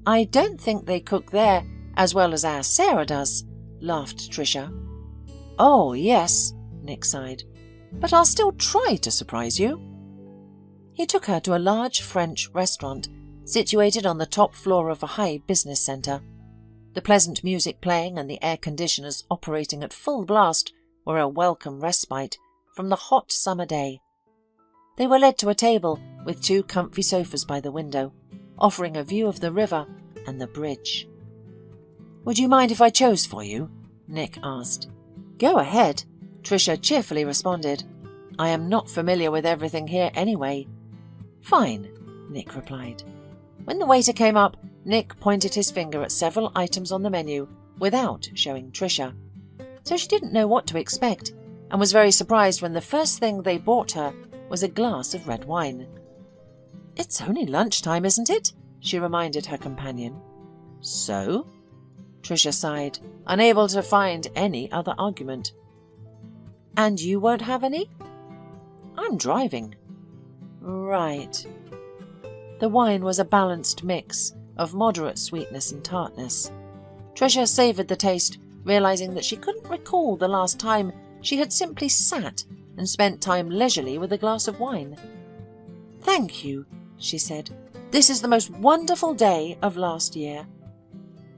"I don't think they cook there as well as our Sarah does," laughed Tricia. "Oh, yes," Nick sighed, "but I'll still try to surprise you." He took her to a large French restaurant situated on the top floor of a high business centre. The pleasant music playing and the air conditioners operating at full blast were a welcome respite from the hot summer day. They were led to a table with 2 comfy sofas by the window, offering a view of the river and the bridge. "Would you mind if I chose for you?" Nick asked. "Go ahead," Tricia cheerfully responded. "I am not familiar with everything here anyway." "Fine," Nick replied. When the waiter came up, Nick pointed his finger at several items on the menu without showing Tricia. So she didn't know what to expect and was very surprised when the first thing they bought her was a glass of red wine. "It's only lunchtime, isn't it?" she reminded her companion. "So?" Tricia sighed, unable to find any other argument. "And you won't have any?" "I'm driving." "Right." The wine was a balanced mix of moderate sweetness and tartness. Tricia savoured the taste, realising that she couldn't recall the last time she had simply sat and spent time leisurely with a glass of wine. "Thank you," she said. "This is the most wonderful day of last year."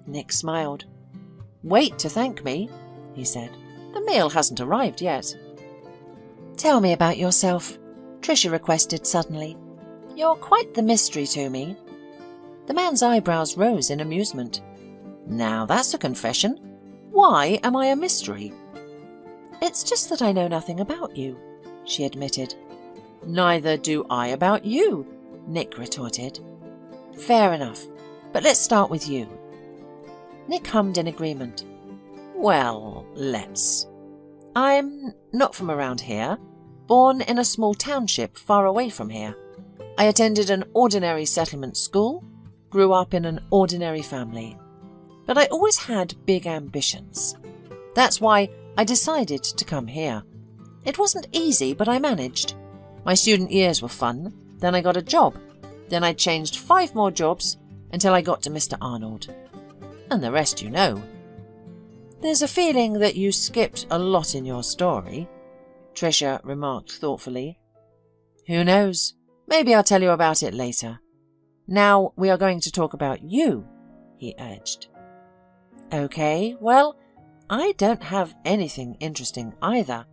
Nick smiled. "Wait to thank me," he said. "The meal hasn't arrived yet." "Tell me about yourself," Tricia requested suddenly. "You're quite the mystery to me." The man's eyebrows rose in amusement. "Now that's a confession. Why am I a mystery?" "It's just that I know nothing about you," she admitted. "Neither do I about you," Nick retorted. "Fair enough, but let's start with you." Nick hummed in agreement. "Well, let's. I'm not from around here, born in a small township far away from here. I attended an ordinary settlement school, grew up in an ordinary family. But I always had big ambitions. That's why I decided to come here. It wasn't easy, but I managed. My student years were fun, then I got a job, then I changed 5 more jobs until I got to Mr. Arnold. And the rest you know." There's a feeling that you skipped a lot in your story, Tricia remarked thoughtfully. Who knows? Maybe I'll tell you about it later. Now we are going to talk about you, he urged. Okay, well, I don't have anything interesting either.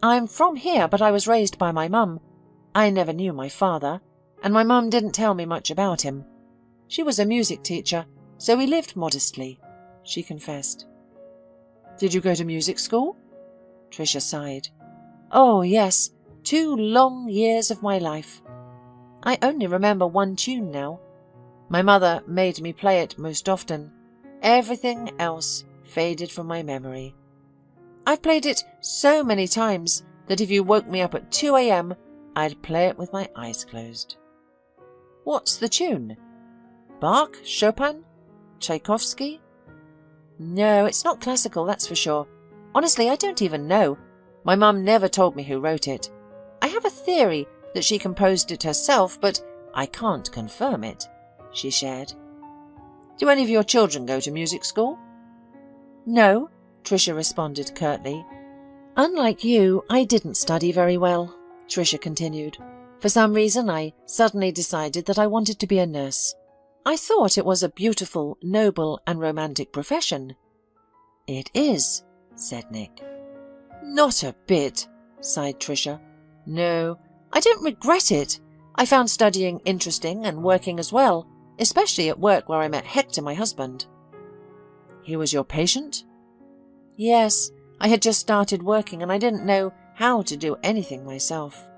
I'm from here, but I was raised by my mum. I never knew my father, and my mum didn't tell me much about him. She was a music teacher, so we lived modestly, she confessed. Did you go to music school? Tricia sighed. Oh, yes, 2 long years of my life. I only remember one tune now. My mother made me play it most often. Everything else faded from my memory. I've played it so many times that if you woke me up at 2 a.m., I'd play it with my eyes closed. What's the tune? Bach? Chopin? Tchaikovsky? No, it's not classical, that's for sure. Honestly, I don't even know. My mum never told me who wrote it. I have a theory that she composed it herself, but I can't confirm it, she shared. Do any of your children go to music school? No, Tricia responded curtly. Unlike you, I didn't study very well, Tricia continued. For some reason, I suddenly decided that I wanted to be a nurse. I thought it was a beautiful, noble, and romantic profession. It is, said Nick. Not a bit, sighed Tricia. No, I don't regret it. I found studying interesting and working as well, especially at work where I met Hector, my husband. He was your patient? Yes, I had just started working and I didn't know how to do anything myself.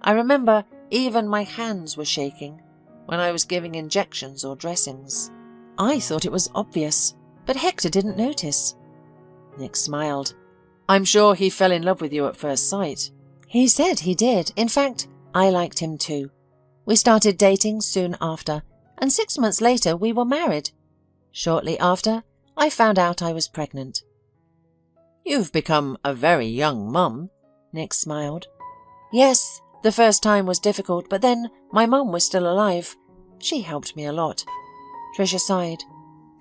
I remember even my hands were shaking when I was giving injections or dressings. I thought it was obvious, but Hector didn't notice. Nick smiled. I'm sure he fell in love with you at first sight. He said he did. In fact, I liked him too. We started dating soon after, and 6 months later we were married. Shortly after, I found out I was pregnant. You've become a very young mum, Nick smiled. Yes, the first time was difficult, but then my mum was still alive. She helped me a lot. Tricia sighed.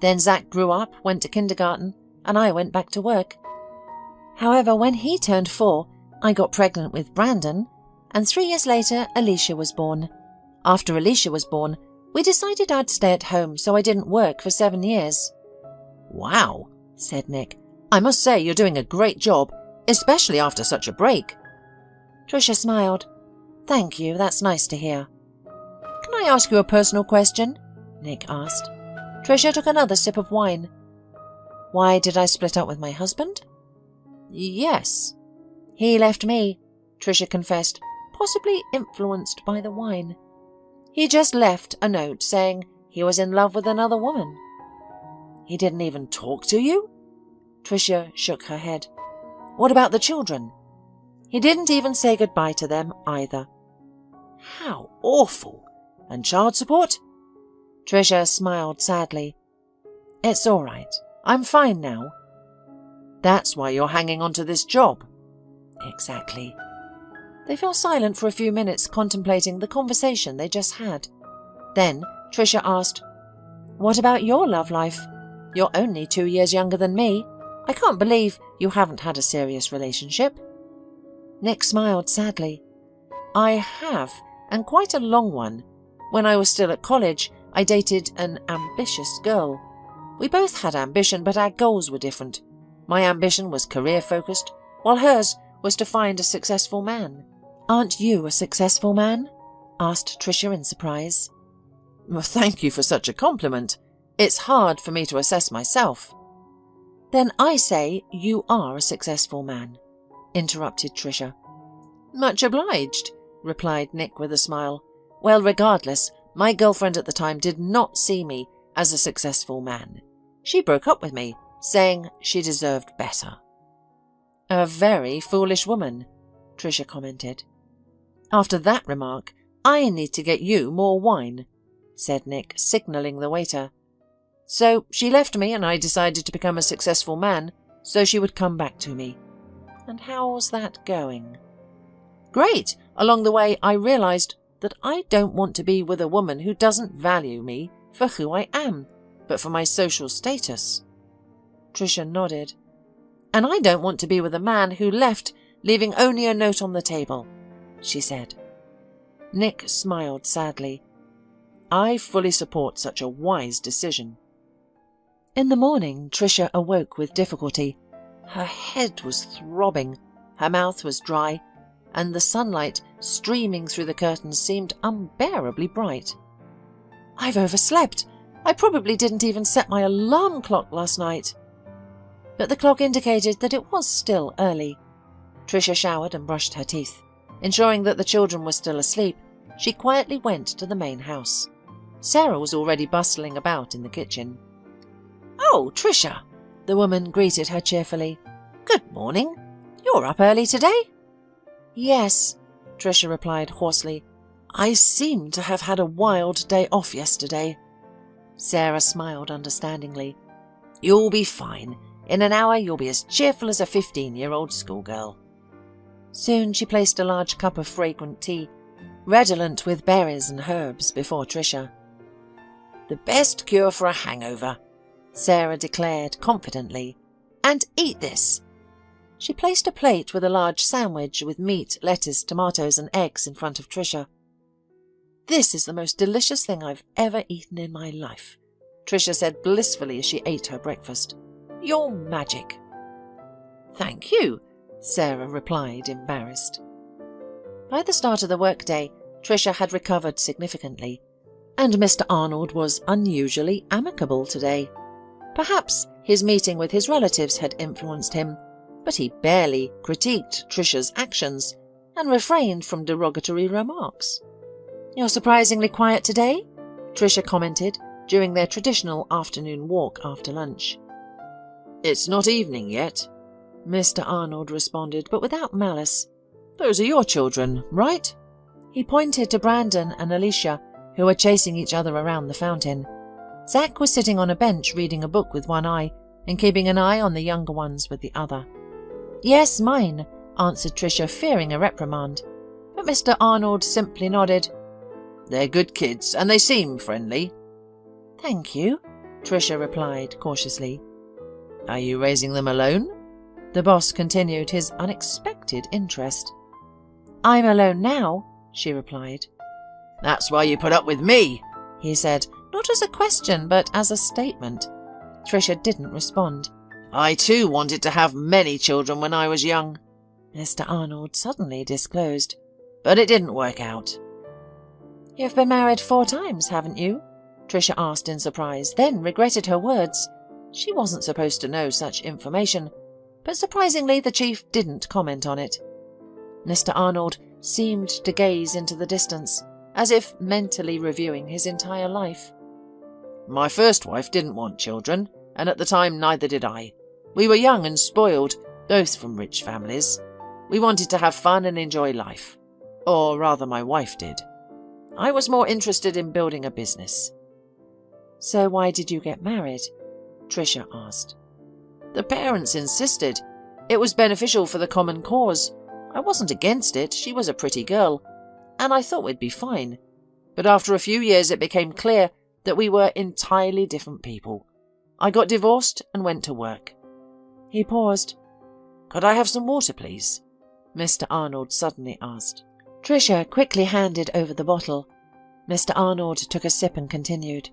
Then Zach grew up, went to kindergarten, and I went back to work. However, when he turned 4, I got pregnant with Brandon, and 3 years later, Alicia was born. After Alicia was born, we decided I'd stay at home, so I didn't work for 7 years. Wow, said Nick. I must say you're doing a great job, especially after such a break. Tricia smiled. Thank you, that's nice to hear. Can I ask you a personal question? Nick asked. Tricia took another sip of wine. Why did I split up with my husband? Yes. He left me, Tricia confessed, possibly influenced by the wine. He just left a note saying he was in love with another woman. He didn't even talk to you? Tricia shook her head. What about the children? He didn't even say goodbye to them either. How awful! And child support? Tricia smiled sadly. It's all right. I'm fine now. That's why you're hanging on to this job. Exactly. They fell silent for a few minutes, contemplating the conversation they just had. Then Tricia asked, What about your love life? You're only 2 years younger than me. I can't believe you haven't had a serious relationship. Nick smiled sadly. I have, and quite a long one. When I was still at college, I dated an ambitious girl. We both had ambition, but our goals were different. My ambition was career-focused, while hers was to find a successful man. Aren't you a successful man? Asked Tricia in surprise. Well, thank you for such a compliment. It's hard for me to assess myself. Then I say you are a successful man, interrupted Tricia. Much obliged, replied Nick with a smile. Well, regardless, my girlfriend at the time did not see me as a successful man. She broke up with me, saying she deserved better. A very foolish woman, Tricia commented. After that remark, I need to get you more wine, said Nick, signalling the waiter. So she left me and I decided to become a successful man so she would come back to me. And how's that going? Great! Along the way I realized that I don't want to be with a woman who doesn't value me for who I am, but for my social status. Tricia nodded. And I don't want to be with a man who left, leaving only a note on the table, she said. Nick smiled sadly. I fully support such a wise decision. In the morning, Tricia awoke with difficulty. Her head was throbbing, her mouth was dry, and the sunlight streaming through the curtains seemed unbearably bright. I've overslept. I probably didn't even set my alarm clock last night. But the clock indicated that it was still early. Tricia showered and brushed her teeth. Ensuring that the children were still asleep, she quietly went to the main house. Sarah was already bustling about in the kitchen. "Oh, Tricia," the woman greeted her cheerfully. "Good morning. You're up early today?" "Yes," Tricia replied hoarsely. "I seem to have had a wild day off yesterday." Sarah smiled understandingly. "You'll be fine. In an hour you'll be as cheerful as a 15-year-old schoolgirl." Soon she placed a large cup of fragrant tea, redolent with berries and herbs, before Tricia. "The best cure for a hangover," Sarah declared confidently. "And eat this." She placed a plate with a large sandwich with meat, lettuce, tomatoes and eggs in front of Tricia. "This is the most delicious thing I've ever eaten in my life," Tricia said blissfully as she ate her breakfast. "You're magic." "Thank you," Sarah replied, embarrassed. By the start of the workday, Tricia had recovered significantly, and Mr. Arnold was unusually amicable today. Perhaps his meeting with his relatives had influenced him, but he barely critiqued Tricia's actions and refrained from derogatory remarks. "You're surprisingly quiet today," Tricia commented during their traditional afternoon walk after lunch. "It's not evening yet," Mr. Arnold responded, but without malice. "Those are your children, right?" He pointed to Brandon and Alicia, who were chasing each other around the fountain. Zach was sitting on a bench reading a book with one eye and keeping an eye on the younger ones with the other. "Yes, mine," answered Tricia, fearing a reprimand. But Mr. Arnold simply nodded. "They're good kids, and they seem friendly." "Thank you," Tricia replied cautiously. "Are you raising them alone?" The boss continued his unexpected interest. "I'm alone now," she replied. "That's why you put up with me," he said, not as a question but as a statement. Tricia didn't respond. "I too wanted to have many children when I was young," Mr. Arnold suddenly disclosed, "but it didn't work out." "You've been married 4 times, haven't you?" Tricia asked in surprise, then regretted her words. She wasn't supposed to know such information, but surprisingly the chief didn't comment on it. Mr. Arnold seemed to gaze into the distance, as if mentally reviewing his entire life. "My first wife didn't want children, and at the time neither did I. We were young and spoiled, both from rich families. We wanted to have fun and enjoy life. Or rather, my wife did. I was more interested in building a business." "So why did you get married?" Tricia asked. "The parents insisted. It was beneficial for the common cause. I wasn't against it, she was a pretty girl, and I thought we'd be fine. But after a few years it became clear that we were entirely different people. I got divorced and went to work." He paused. "Could I have some water, please?" Mr. Arnold suddenly asked. Tricia quickly handed over the bottle. Mr. Arnold took a sip and continued.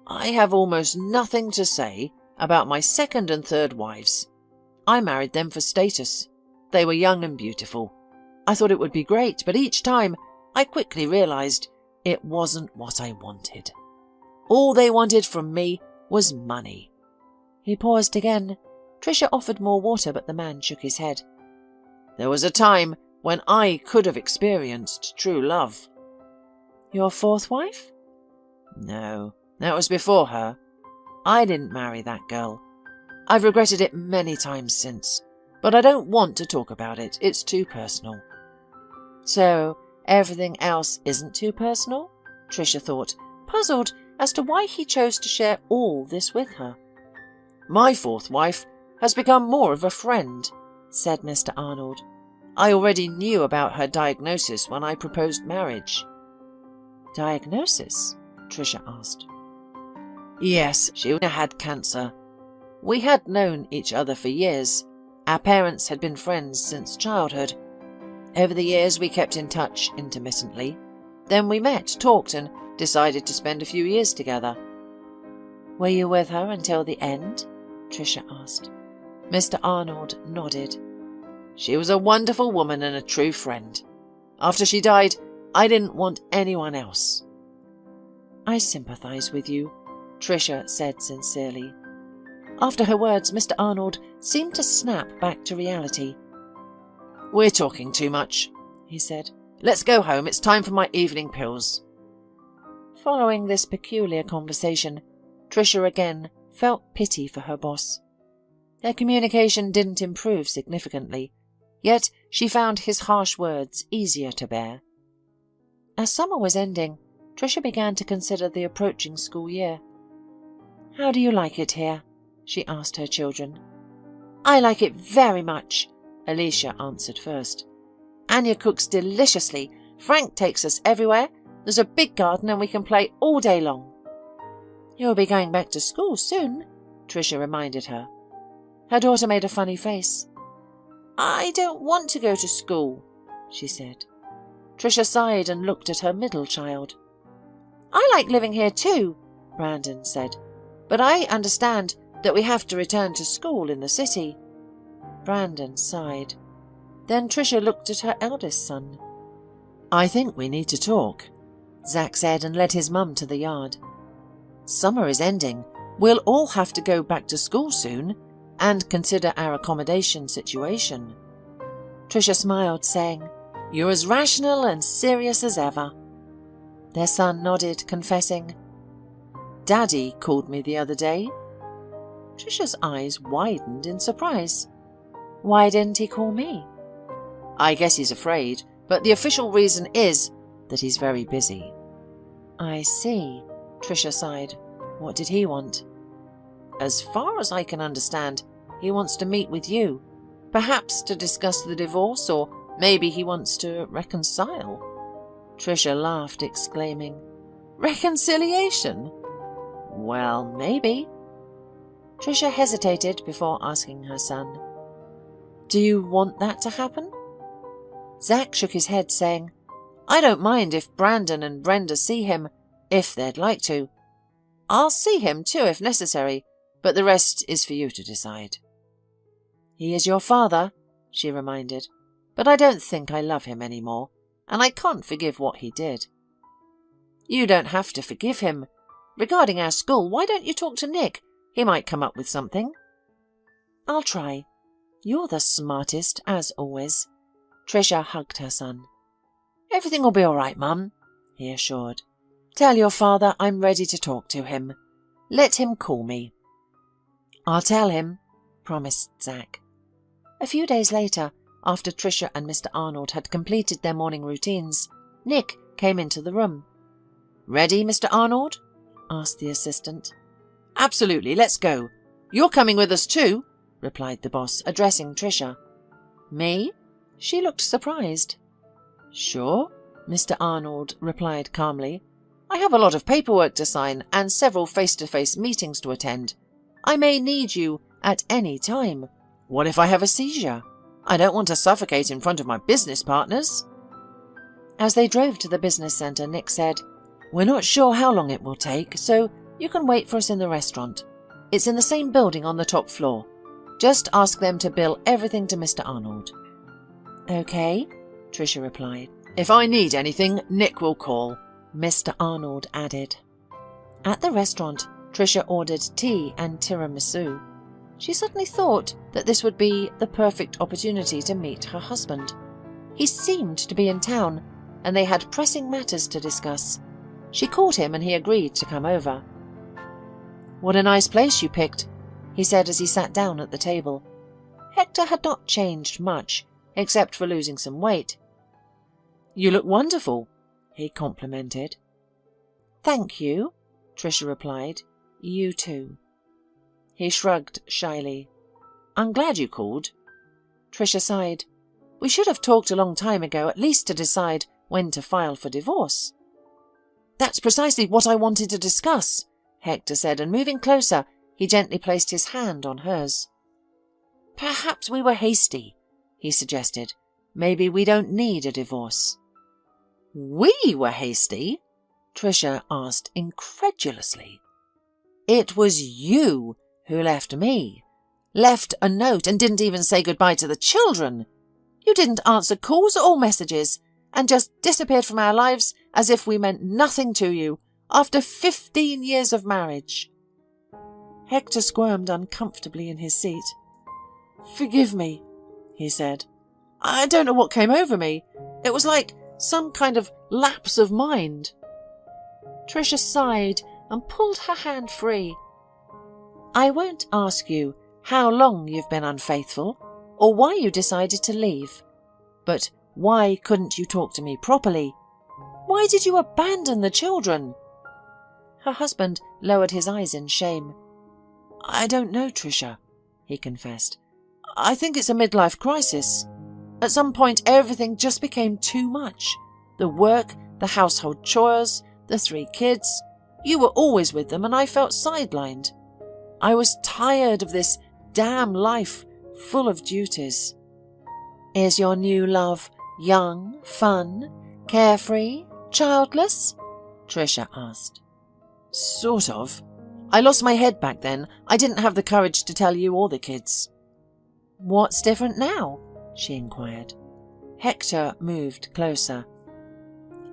"I have almost nothing to say about my second and third wives. I married them for status. They were young and beautiful. I thought it would be great, but each time I quickly realized it wasn't what I wanted. All they wanted from me was money." He paused again. Tricia offered more water, but the man shook his head. "There was a time when I could have experienced true love." "Your 4th wife?" "No, that was before her. I didn't marry that girl. I've regretted it many times since, but I don't want to talk about it. It's too personal." "So everything else isn't too personal?" Tricia thought, puzzled as to why he chose to share all this with her. "My 4th wife has become more of a friend," said Mr. Arnold. "I already knew about her diagnosis when I proposed marriage." "Diagnosis?" Tricia asked. "Yes, she had cancer. We had known each other for years. Our parents had been friends since childhood. Over the years we kept in touch intermittently. Then we met, talked, and decided to spend a few years together. Were you with her until the end? Tricia asked. Mr. Arnold nodded. She was a wonderful woman and a true friend. After she died, I didn't want anyone else. I sympathise with you, Tricia said sincerely. After her words, Mr. Arnold seemed to snap back to reality. We're talking too much, he said. Let's go home. It's time for my evening pills. Following this peculiar conversation, Tricia again felt pity for her boss. Their communication didn't improve significantly, yet she found his harsh words easier to bear. As summer was ending, Tricia began to consider the approaching school year. How do you like it here? She asked her children. I like it very much, Alicia answered first. Anya cooks deliciously. Frank takes us everywhere. There's a big garden and we can play all day long. You'll be going back to school soon, Tricia reminded her. Her daughter made a funny face. I don't want to go to school, she said. Tricia sighed and looked at her middle child. I like living here too, Brandon said, but I understand that we have to return to school in the city. Brandon sighed. Then Tricia looked at her eldest son. I think we need to talk, Zach said and led his mum to the yard. Summer is ending. We'll all have to go back to school soon and consider our accommodation situation. Tricia smiled, saying, You're as rational and serious as ever. Their son nodded, confessing, Daddy called me the other day. Tricia's eyes widened in surprise. Why didn't he call me? I guess he's afraid, but the official reason is that he's very busy. I see, Tricia sighed. What did he want? As far as I can understand, he wants to meet with you, perhaps to discuss the divorce, or maybe he wants to reconcile. Tricia laughed, exclaiming, Reconciliation? Well, maybe. Tricia hesitated before asking her son, Do you want that to happen? Zach shook his head, saying, I don't mind if Brandon and Brenda see him, if they'd like to. I'll see him too if necessary, but the rest is for you to decide. He is your father, she reminded, but I don't think I love him any more, and I can't forgive what he did. You don't have to forgive him. Regarding our school, why don't you talk to Nick? He might come up with something. I'll try. You're the smartest, as always. Tricia hugged her son. Everything will be all right, Mum, he assured. Tell your father I'm ready to talk to him. Let him call me. I'll tell him, promised Zach. A few days later, after Tricia and Mr. Arnold had completed their morning routines, Nick came into the room. Ready, Mr. Arnold? asked the assistant. Absolutely, let's go. You're coming with us too, replied the boss, addressing Tricia. Me? She looked surprised. Sure, Mr. Arnold replied calmly. I have a lot of paperwork to sign and several face-to-face meetings to attend. I may need you at any time. What if I have a seizure? I don't want to suffocate in front of my business partners. As they drove to the business centre, Nick said, We're not sure how long it will take, so you can wait for us in the restaurant. It's in the same building on the top floor. Just ask them to bill everything to Mr. Arnold. Okay, Tricia replied. If I need anything, Nick will call, Mr. Arnold added. At the restaurant, Tricia ordered tea and tiramisu. She suddenly thought that this would be the perfect opportunity to meet her husband. He seemed to be in town, and they had pressing matters to discuss. She called him and he agreed to come over. What a nice place you picked, he said as he sat down at the table. Hector had not changed much, except for losing some weight. You look wonderful, he complimented. Thank you, Tricia replied. You too. He shrugged shyly. I'm glad you called. Tricia sighed. We should have talked a long time ago, at least to decide when to file for divorce. That's precisely what I wanted to discuss, Hector said, and moving closer, He gently placed his hand on hers. "Perhaps we were hasty," he suggested. "Maybe we don't need a divorce." "We were hasty?" Tricia asked incredulously. "It was you who left me. Left a note and didn't even say goodbye to the children. You didn't answer calls or messages and just disappeared from our lives as if we meant nothing to you after 15 years of marriage." Hector squirmed uncomfortably in his seat. "Forgive me," he said. "I don't know what came over me. It was like some kind of lapse of mind." Tricia sighed and pulled her hand free. "I won't ask you how long you've been unfaithful or why you decided to leave. But why couldn't you talk to me properly? Why did you abandon the children?" Her husband lowered his eyes in shame. "I don't know, Tricia," he confessed. "I think it's a midlife crisis. At some point everything just became too much. The work, the household chores, the 3 kids. You were always with them and I felt sidelined. I was tired of this damn life full of duties." "Is your new love young, fun, carefree, childless?" Tricia asked. "Sort of. I lost my head back then. I didn't have the courage to tell you or the kids." "What's different now?" she inquired. Hector moved closer.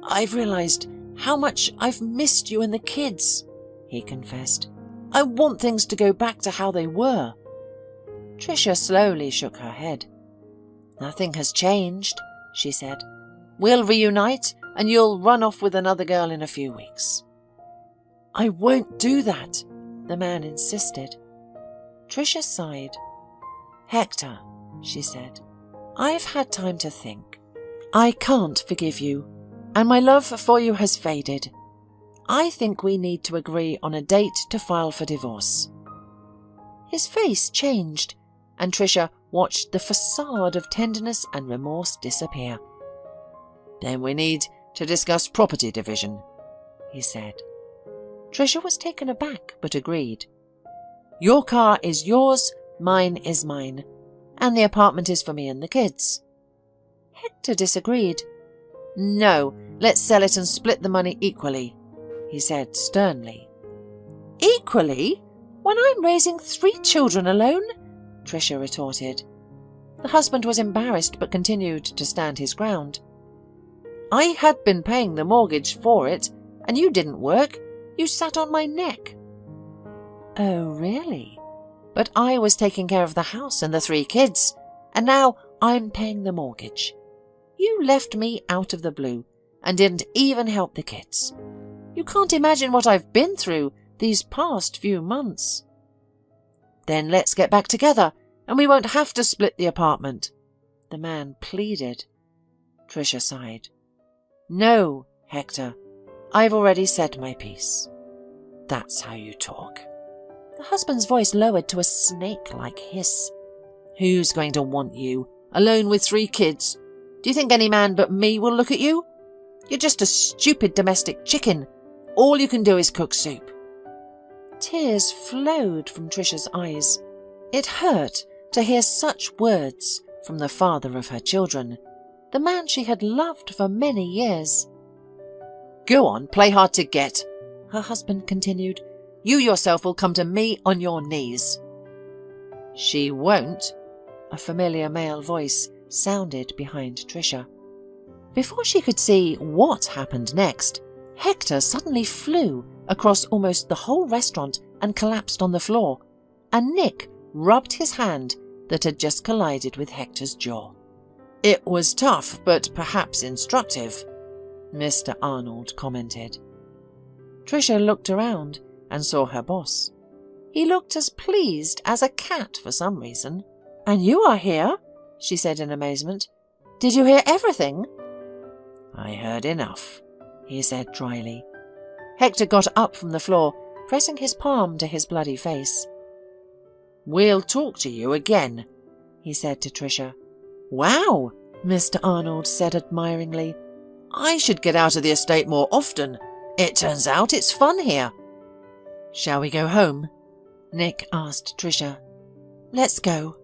"I've realized how much I've missed you and the kids," he confessed. "I want things to go back to how they were." Tricia slowly shook her head. "Nothing has changed," she said. "We'll reunite and you'll run off with another girl in a few weeks." "I won't do that," the man insisted. Tricia sighed. "Hector," she said, "I've had time to think. I can't forgive you, and my love for you has faded. I think we need to agree on a date to file for divorce." His face changed, and Tricia watched the facade of tenderness and remorse disappear. "Then we need to discuss property division," he said. Tricia was taken aback, but agreed. "Your car is yours, mine is mine, and the apartment is for me and the kids." Hector disagreed. "No, let's sell it and split the money equally," he said sternly. "Equally? When I'm raising 3 children alone?" Tricia retorted. The husband was embarrassed but continued to stand his ground. "I had been paying the mortgage for it, and you didn't work. You sat on my neck." "Oh, really? But I was taking care of the house and the 3 kids, and now I'm paying the mortgage. You left me out of the blue and didn't even help the kids. You can't imagine what I've been through these past few months." "Then let's get back together, and we won't have to split the apartment," the man pleaded. Tricia sighed. "No, Hector, I've already said my piece." "That's how you talk." The husband's voice lowered to a snake-like hiss. "Who's going to want you, alone with 3 kids? Do you think any man but me will look at you? You're just a stupid domestic chicken. All you can do is cook soup." Tears flowed from Tricia's eyes. It hurt to hear such words from the father of her children, the man she had loved for many years. "Go on, play hard to get," her husband continued. "You yourself will come to me on your knees." "She won't," a familiar male voice sounded behind Tricia. Before she could see what happened next, Hector suddenly flew across almost the whole restaurant and collapsed on the floor, and Nick rubbed his hand that had just collided with Hector's jaw. "It was tough, but perhaps instructive," Mr. Arnold commented. Tricia looked around and saw her boss. He looked as pleased as a cat for some reason. "And you are here?" she said in amazement. "Did you hear everything?" "I heard enough," he said dryly. Hector got up from the floor, pressing his palm to his bloody face. "We'll talk to you again," he said to Tricia. "Wow," Mr. Arnold said admiringly. "I should get out of the estate more often. It turns out it's fun here." "Shall we go home?" Nick asked Trisha. "Let's go,"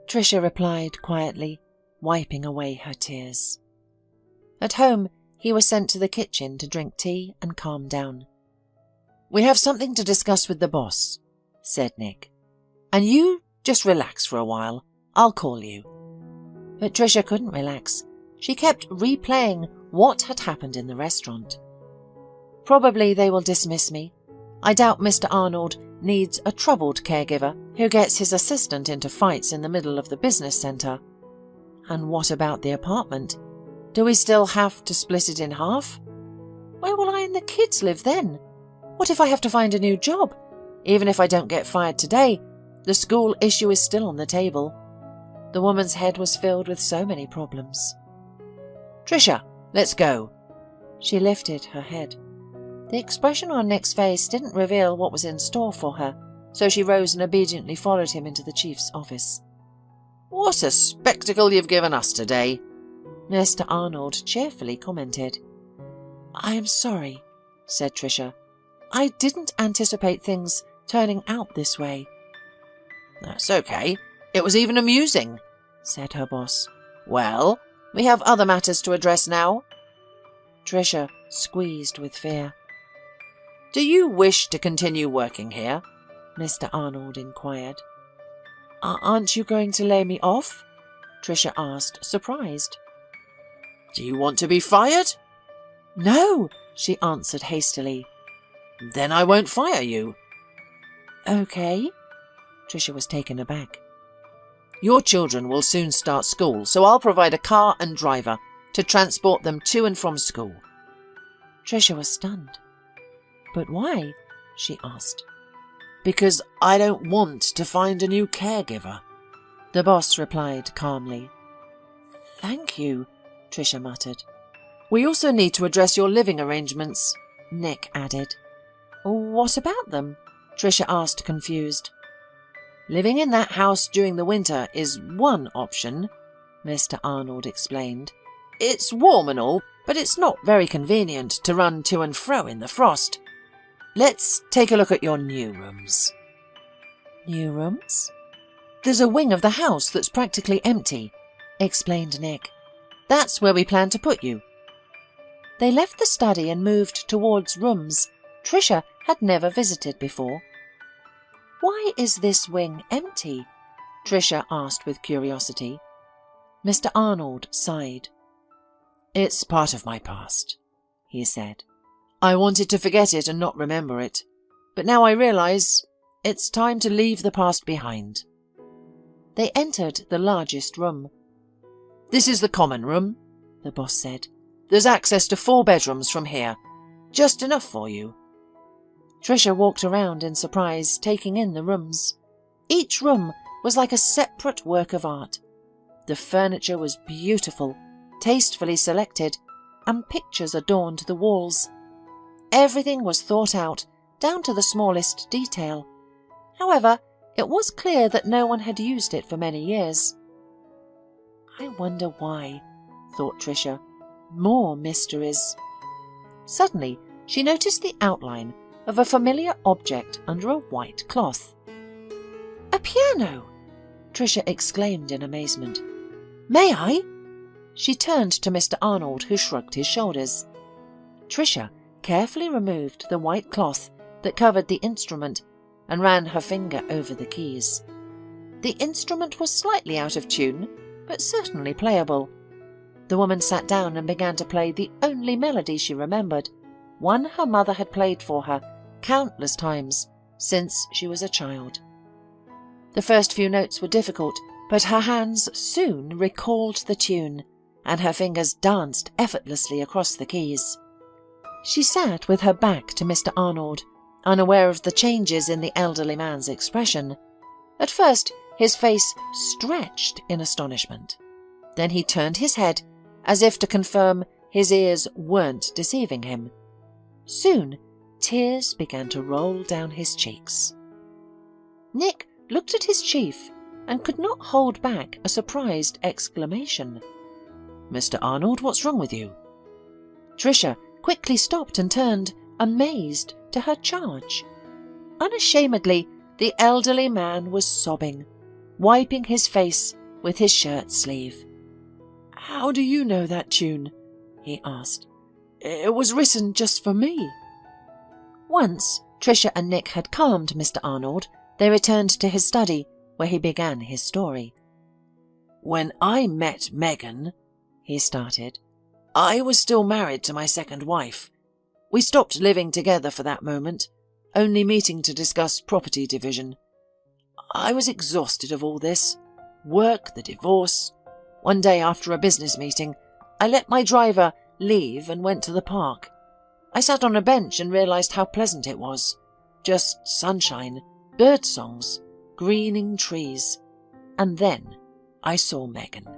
Trisha replied quietly, wiping away her tears. At home, he was sent to the kitchen to drink tea and calm down. "We have something to discuss with the boss," said Nick. "And you just relax for a while. I'll call you." But Trisha couldn't relax. She kept replaying what had happened in the restaurant. "Probably they will dismiss me. I doubt Mr. Arnold needs a troubled caregiver who gets his assistant into fights in the middle of the business centre. And what about the apartment? Do we still have to split it in half? Where will I and the kids live then? What if I have to find a new job? Even if I don't get fired today, the school issue is still on the table." The woman's head was filled with so many problems. "Trisha, let's go." She lifted her head. The expression on Nick's face didn't reveal what was in store for her, so she rose and obediently followed him into the chief's office. "What a spectacle you've given us today," Mr. Arnold cheerfully commented. "I am sorry," said Trisha. "I didn't anticipate things turning out this way." "That's okay. It was even amusing," said her boss. "Well, we have other matters to address now." Trisha squeezed with fear. "Do you wish to continue working here?" Mr. Arnold inquired. "Aren't you going to lay me off?" Trisha asked, surprised. "Do you want to be fired?" "No," she answered hastily. "Then I won't fire you." "Okay." Trisha was taken aback. "Your children will soon start school, so I'll provide a car and driver to transport them to and from school." Trisha was stunned. "But why?" she asked. "Because I don't want to find a new caregiver," the boss replied calmly. "Thank you," Trisha muttered. "We also need to address your living arrangements," Nick added. "What about them?" Trisha asked, confused. "Living in that house during the winter is one option," Mr. Arnold explained. "It's warm and all, but it's not very convenient to run to and fro in the frost. Let's take a look at your new rooms." "New rooms?" "There's a wing of the house that's practically empty," explained Nick. "That's where we plan to put you." They left the study and moved towards rooms Trisha had never visited before. "Why is this wing empty?" Trisha asked with curiosity. Mr. Arnold sighed. "It's part of my past," he said. "I wanted to forget it and not remember it, but now I realize it's time to leave the past behind." They entered the largest room. "This is the common room," the boss said. "There's access to 4 bedrooms from here. Just enough for you." Trisha walked around in surprise, taking in the rooms. Each room was like a separate work of art. The furniture was beautiful, tastefully selected, and pictures adorned the walls. Everything was thought out, down to the smallest detail. However, it was clear that no one had used it for many years. "I wonder why," thought Trisha. More mysteries. Suddenly, she noticed the outline of a familiar object under a white cloth. "A piano!" Trisha exclaimed in amazement. "May I?" She turned to Mr. Arnold, who shrugged his shoulders. Trisha carefully removed the white cloth that covered the instrument and ran her finger over the keys. The instrument was slightly out of tune, but certainly playable. The woman sat down and began to play the only melody she remembered, one her mother had played for her countless times since she was a child. The first few notes were difficult, but her hands soon recalled the tune, and her fingers danced effortlessly across the keys. She sat with her back to Mr. Arnold, unaware of the changes in the elderly man's expression. At first, his face stretched in astonishment. Then he turned his head, as if to confirm his ears weren't deceiving him. Soon, tears began to roll down his cheeks. Nick looked at his chief and could not hold back a surprised exclamation. "Mr. Arnold, what's wrong with you?" Trisha quickly stopped and turned, amazed, to her charge. Unashamedly, The elderly man was sobbing, wiping his face with his shirt sleeve. "How do you know that tune?" he asked. "It was written just for me." Once Tricia and Nick had calmed Mr. Arnold, they returned to his study, where he began his story. "When I met Megan," he started, "I was still married to my second wife. We stopped living together for that moment, only meeting to discuss property division. I was exhausted of all this. Work, the divorce. One day after a business meeting, I let my driver leave and went to the park. I sat on a bench and realized how pleasant it was. Just sunshine, bird songs, greening trees. And then I saw Megan."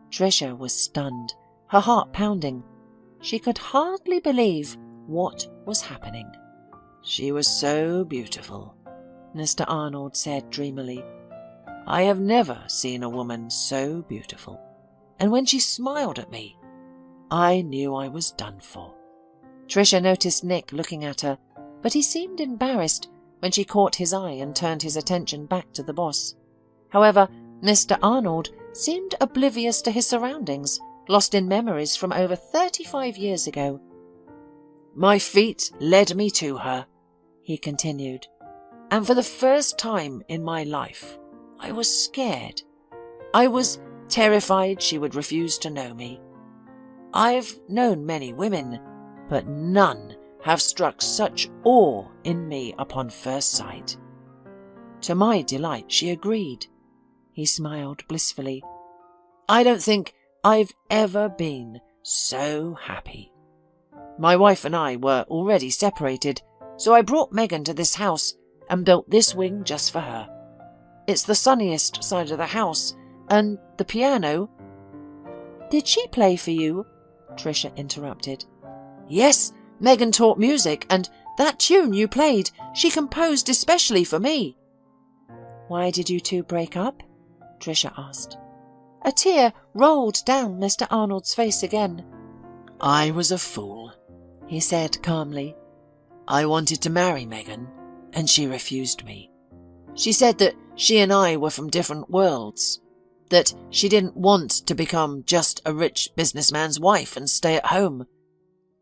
Tricia was stunned, her heart pounding. She could hardly believe what was happening. "She was so beautiful," Mr. Arnold said dreamily. "I have never seen a woman so beautiful. And when she smiled at me, I knew I was done for." Tricia noticed Nick looking at her, but he seemed embarrassed when she caught his eye and turned his attention back to the boss. However, Mr. Arnold seemed oblivious to his surroundings, lost in memories from over 35 years ago. "My feet led me to her," he continued, "and for the first time in my life, I was scared. I was terrified she would refuse to know me. I've known many women, but none have struck such awe in me upon first sight." To my delight, she agreed. He smiled blissfully. "I don't think I've ever been so happy. My wife and I were already separated, so I brought Megan to this house and built this wing just for her. It's the sunniest side of the house, and the piano—" "Did she play for you?" Tricia interrupted. "Yes, Megan taught music, and that tune you played, she composed especially for me." "Why did you two break up?" Tricia asked. A tear rolled down Mr. Arnold's face again. "I was a fool," he said calmly. "I wanted to marry Megan, and she refused me. She said that she and I were from different worlds, that she didn't want to become just a rich businessman's wife and stay at home.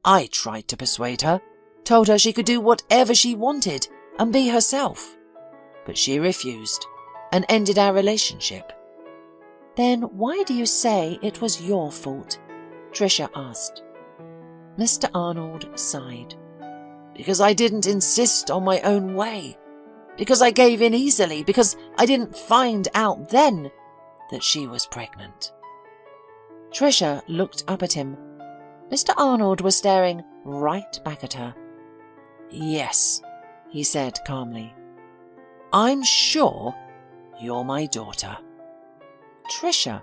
I tried to persuade her, told her she could do whatever she wanted and be herself. But she refused and ended our relationship." "Then why do you say it was your fault?" Tricia asked. Mr. Arnold sighed. "Because I didn't insist on my own way. Because I gave in easily. Because I didn't find out then that she was pregnant." Tricia looked up at him. Mr. Arnold was staring right back at her. "Yes," he said calmly. "I'm sure you're my daughter." Tricia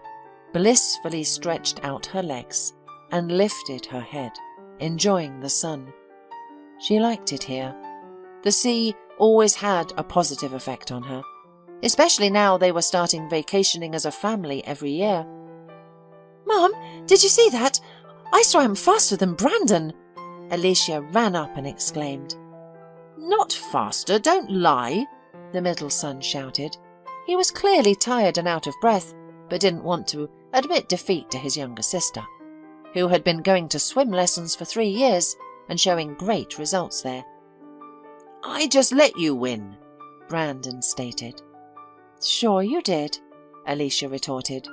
blissfully stretched out her legs and lifted her head, enjoying the sun. She liked it here. The sea always had a positive effect on her, especially now they were starting vacationing as a family every year. "Mum, did you see that? I swam faster than Brandon!" Alicia ran up and exclaimed. "Not faster, don't lie," the middle son shouted. He was clearly tired and out of breath, but didn't want to admit defeat to his younger sister, who had been going to swim lessons for 3 years and showing great results there. "I just let you win," Brandon stated. "Sure you did," Alicia retorted.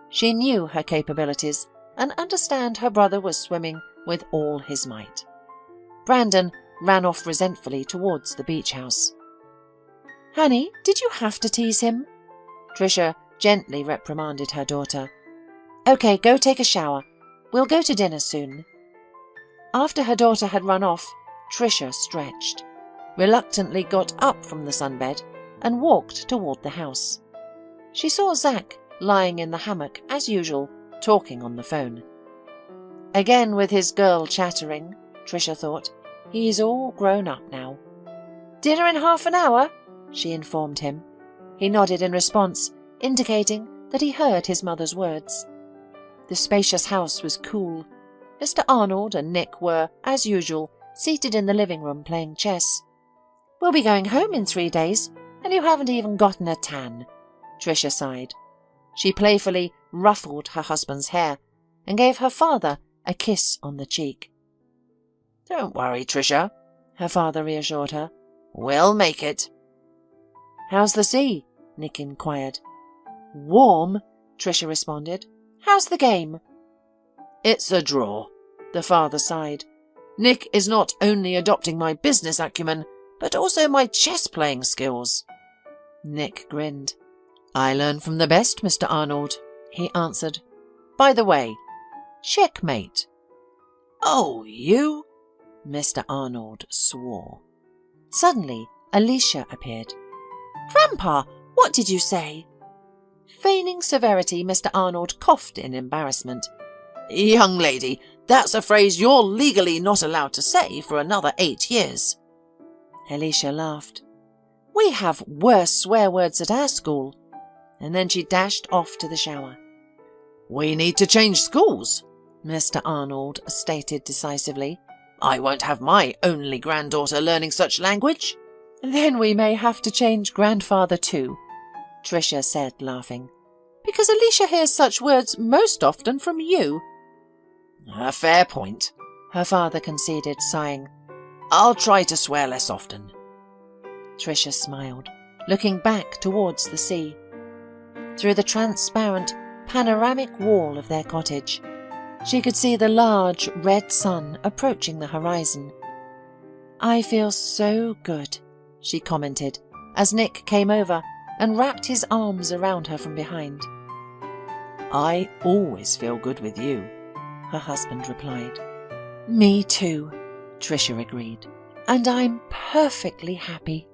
She knew her capabilities and understood her brother was swimming with all his might. Brandon ran off resentfully towards the beach house. "Honey, did you have to tease him?" Tricia gently reprimanded her daughter. "Okay, go take a shower. We'll go to dinner soon." After her daughter had run off, Tricia stretched, reluctantly got up from the sunbed and walked toward the house. She saw Zach lying in the hammock as usual, talking on the phone. Again with his girl chattering, Tricia thought. He's all grown up now. "Dinner in half an hour," she informed him. He nodded in response, indicating that he heard his mother's words. The spacious house was cool. Mr. Arnold and Nick were, as usual, seated in the living room playing chess. "We'll be going home in 3 days. And you haven't even gotten a tan, Tricia sighed. She playfully ruffled her husband's hair and gave her father a kiss on the cheek. Don't worry, Tricia, her father reassured her. We'll make it. How's the sea? Nick inquired. Warm, Tricia responded. How's the game? It's a draw, the father sighed. Nick is not only adopting my business acumen, but also my chess-playing skills. Nick grinned. I learn from the best, Mr. Arnold, he answered. By the way, checkmate. Oh, you? Mr. Arnold swore. Suddenly, Alicia appeared. Grandpa, what did you say? Feigning severity, Mr. Arnold coughed in embarrassment. Young lady, that's a phrase you're legally not allowed to say for another 8 years. Alicia laughed. We have worse swear words at our school. And then she dashed off to the shower. We need to change schools, Mr. Arnold stated decisively. I won't have my only granddaughter learning such language. Then we may have to change grandfather too, Tricia said, laughing. Because Alicia hears such words most often from you. A fair point, her father conceded, sighing. I'll try to swear less often. Tricia smiled, looking back towards the sea. Through the transparent, panoramic wall of their cottage, she could see the large red sun approaching the horizon. I feel so good, she commented, as Nick came over and wrapped his arms around her from behind. I always feel good with you, her husband replied. Me too, Tricia agreed, and I'm perfectly happy.